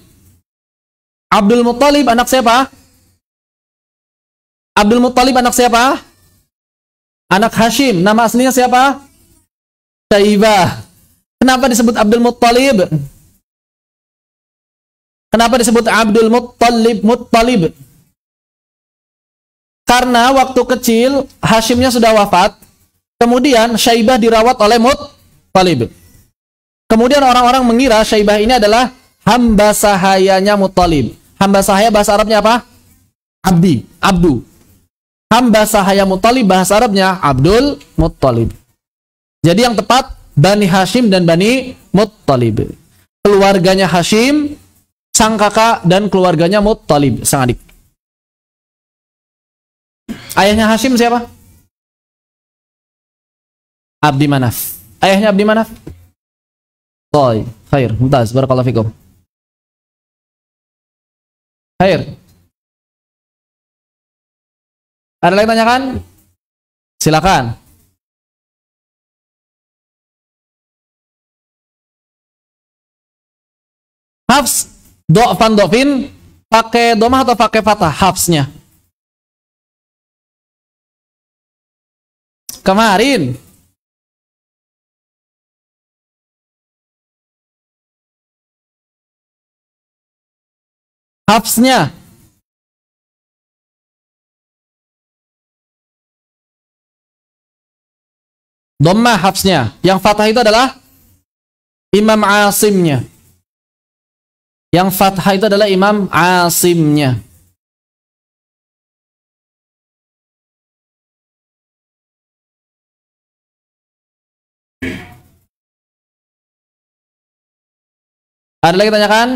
Speaker 1: Abdul Muttalib anak siapa? Abdul Muttalib anak siapa? Anak Hashim. Nama aslinya siapa? Syaibah. Kenapa disebut Abdul Muttalib? Kenapa disebut Abdul Muttalib? Karena waktu kecil Hashimnya sudah wafat. Kemudian Syaibah dirawat oleh Muttalib. Kemudian orang-orang mengira Syaibah ini adalah hamba sahayanya Muttalib. Hamba sahaya bahasa Arabnya apa? Abdu. Hamba sahaya Muttalib bahasa Arabnya Abdul Muttalib. Jadi yang tepat Bani Hashim dan Bani Muttalib. Keluarganya Hashim, sang kakak, dan keluarganya Muttalib, sang adik. Ayahnya Hashim siapa? Abdi Manaf. Ayahnya Abdi Manaf? Toy, khair, mumtaz, barakallahu fikum. Khair. Ada lagi tanyakan? Silakan. Hafs, do'fan do'fin, pakai domah atau pakai fathah? Hafsnya. Kemarin. Hafsnya. Dhammah hafsnya. Yang fathah itu adalah Imam Asimnya. Yang fathah itu adalah Imam Asimnya. Ada lagi tanyakan?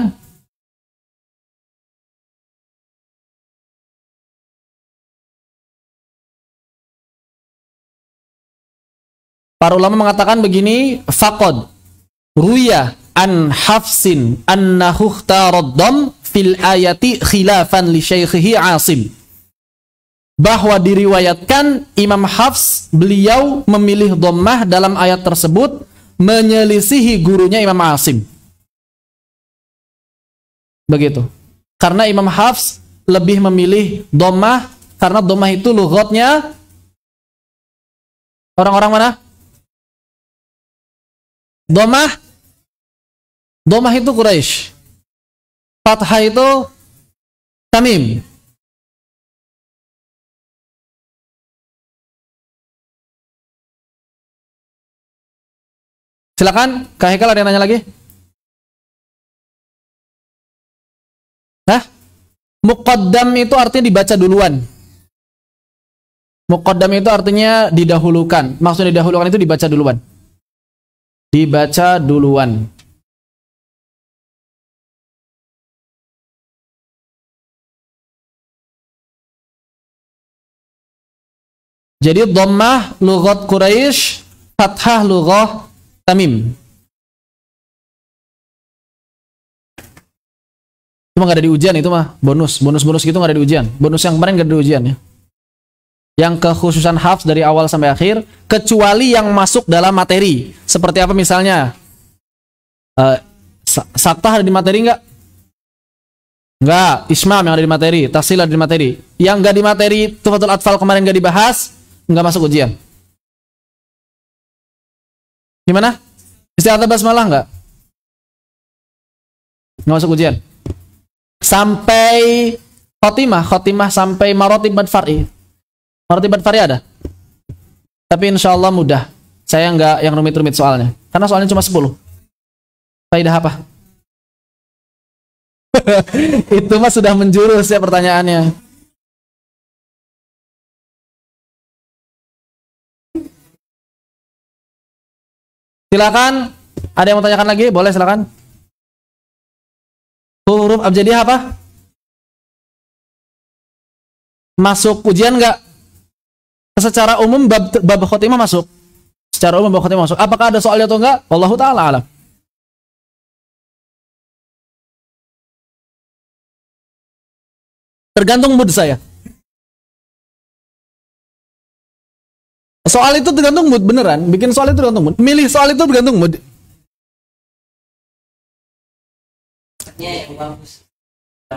Speaker 1: Para ulama mengatakan begini, faqad ruya an Hafsin annahu ikhtara dhamm fil ayati khilafan li syaikhihi Asim. Bahwa diriwayatkan Imam Hafs beliau memilih dhammah dalam ayat tersebut menyelisihi gurunya Imam Asim. Begitu. Karena Imam Hafs lebih memilih dhammah karena dhammah itu lughatnya orang-orang mana? Dhammah itu Quraisy. Fathah itu Tamim. Silakan, Kak Hekal ada yang nanya lagi? Hah? Muqaddam itu artinya dibaca duluan. Muqaddam itu artinya didahulukan. Maksudnya didahulukan itu dibaca duluan. Dibaca duluan. Jadi dhammah lughat Quraisy, fathah lughah Tamim. Itu nggak ada di ujian, itu mah bonus gitu nggak ada di ujian. Bonus yang kemarin nggak ada di ujian ya. Yang kekhususan Hafs dari awal sampai akhir, kecuali yang masuk dalam materi. Seperti apa misalnya? Saktah ada di materi nggak? Nggak. Ismam yang ada di materi, Tahsil ada di materi. Yang nggak di materi, Tuhfatul Atfal kemarin nggak dibahas, nggak masuk ujian. Gimana? Isti'adzah basmalah nggak? Nggak masuk ujian. Sampai khotimah sampai maratibat far'i. Maratibat far'i ada. Tapi insya Allah mudah. Saya nggak yang rumit-rumit soalnya. Karena soalnya cuma 10. Faidah apa? Itu mah sudah menjurus ya pertanyaannya. Silakan. Ada yang mau tanyakan lagi? Boleh silakan. Huruf abjadiyah apa? Masuk ujian nggak? Secara umum bab khotimah masuk. Secara umum bab khotimah masuk. Apakah ada soalnya atau enggak? Wallahu taala alam. Tergantung mood saya. Soal itu tergantung mood beneran. Bikin soal itu tergantung mood. Milih soal itu tergantung mood.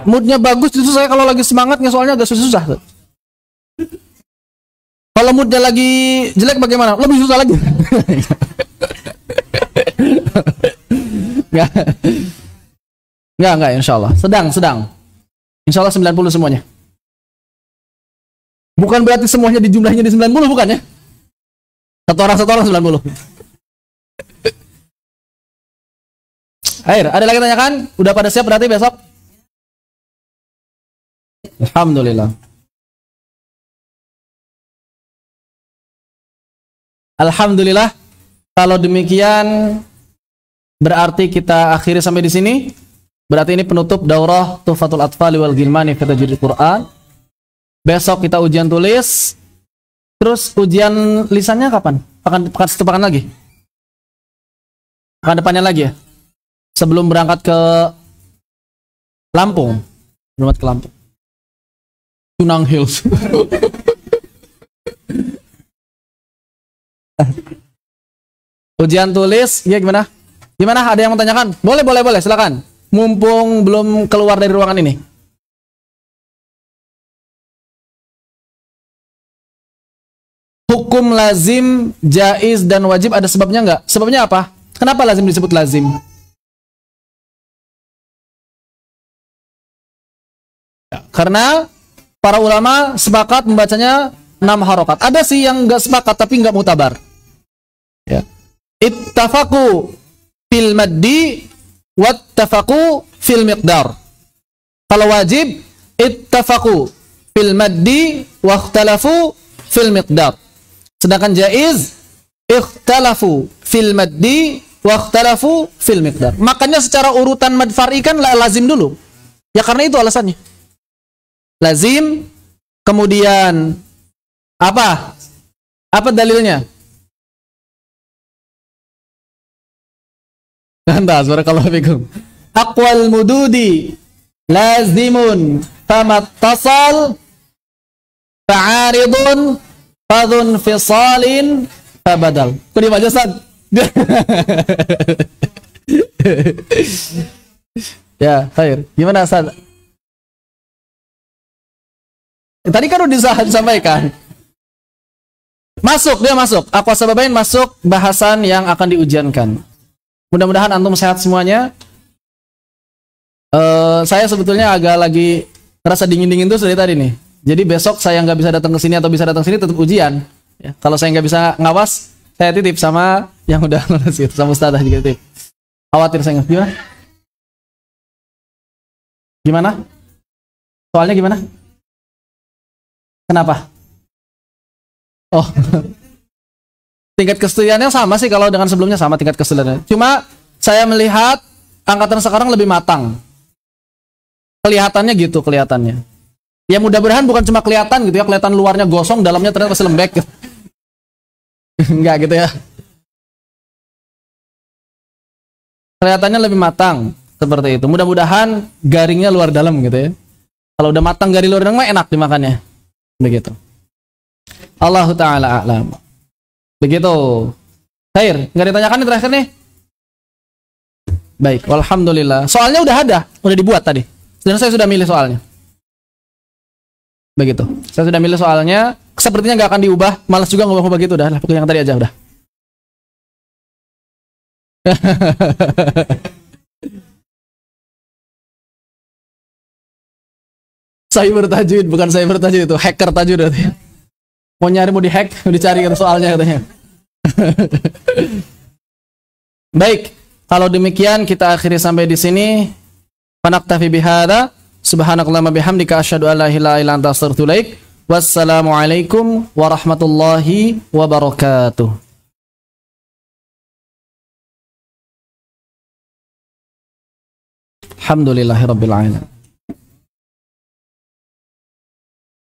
Speaker 1: Moodnya bagus justru saya kalau lagi semangat soalnya agak susah. Kalau moodnya lagi jelek bagaimana? Lebih susah lagi. Enggak, insya Allah. Sedang. Insya Allah 90 semuanya. Bukan berarti semuanya di jumlahnya di 90, bukan ya? Satu orang 90. Air, ada lagi tanyakan? Udah pada siap berarti besok? Alhamdulillah. Alhamdulillah. Kalau demikian berarti kita akhiri sampai di sini. Berarti ini penutup daurah Tuhfatul Atfal wal Ghilmani fi Tajwidil Quran. Besok kita ujian tulis. Terus ujian lisannya kapan? Pekan lagi? Pekan depannya lagi ya? Sebelum berangkat ke Lampung. Berangkat ke Lampung. Tunang Hills. Ujian tulis, ya gimana? Gimana? Ada yang mau tanyakan? Boleh, silakan. Mumpung belum keluar dari ruangan ini. Hukum lazim, jaiz, dan wajib ada sebabnya nggak? Sebabnya apa? Kenapa lazim disebut lazim? Karena para ulama sepakat membacanya 6 harokat. Ada sih yang nggak sepakat tapi nggak mutabar. ittafaqu fil maddi wattafaqu fil miqdar. Kalau wajib ittafaqu fil maddi wakhtalafu fil miqdar. Sedangkan jaiz ikhtalafu fil maddi wakhtalafu fil miqdar. Makanya secara urutan mad far'i kan lazim dulu. Ya karena itu alasannya. Lazim, kemudian apa? Apa dalilnya? Lantas, barakallahu fikum. Aqwal mududi lazimun famattasal fa'aridun fadhun fisalin fabadal. Kok dibaca Ustaz? Ya, khair. Gimana Ustaz? Tadi kan udah disampaikan. Masuk, dia masuk. Aqwa sababain masuk bahasan yang akan diujiankan. Mudah-mudahan antum sehat semuanya. Saya sebetulnya agak lagi ngerasa dingin-dingin tuh dari tadi nih. Jadi besok saya nggak bisa datang ke sini atau bisa datang ke sini tetap ujian. Ya, kalau saya nggak bisa ngawas, saya titip sama yang udah lulus gitu, sama ustadzah juga titip. Khawatir saya nggak. Gimana? Gimana? Soalnya gimana? Kenapa? Oh. Tingkat kesetujuannya sama sih kalau dengan sebelumnya sama tingkat kesetujuannya. Cuma saya melihat angkatan sekarang lebih matang. Kelihatannya gitu, kelihatannya. Ya mudah-mudahan bukan cuma kelihatan gitu ya, kelihatan luarnya gosong, dalamnya ternyata masih lembek gitu. Enggak gitu ya. Kelihatannya lebih matang seperti itu. Mudah-mudahan garingnya luar dalam gitu ya. Kalau udah matang garing luar dalam mah enak dimakannya. Begitu. Allahu taala a'lam. Begitu. Khair, nggak ditanyakan nih terakhir nih? Baik, alhamdulillah. Soalnya udah ada, udah dibuat tadi. Dan saya sudah milih soalnya. Begitu. Saya sudah milih soalnya. Sepertinya nggak akan diubah. Malas juga ngubah-ngubah gitu. Udah lah, pokoknya yang tadi aja udah. Cyber tajwid, bukan cyber tajwid itu. Hacker tajwid berarti. Mau nyari, mau dihack, dicari kan soalnya katanya. Baik, kalau demikian kita akhiri sampai di sini. Fanaktafi bihadza. Subhanakallahumma bihamdika asyhadu an la ilaha illa anta astaghfiruka wa atubu ilaik. Wassalamualaikum warahmatullahi wabarakatuh. Alhamdulillahirabbil alamin.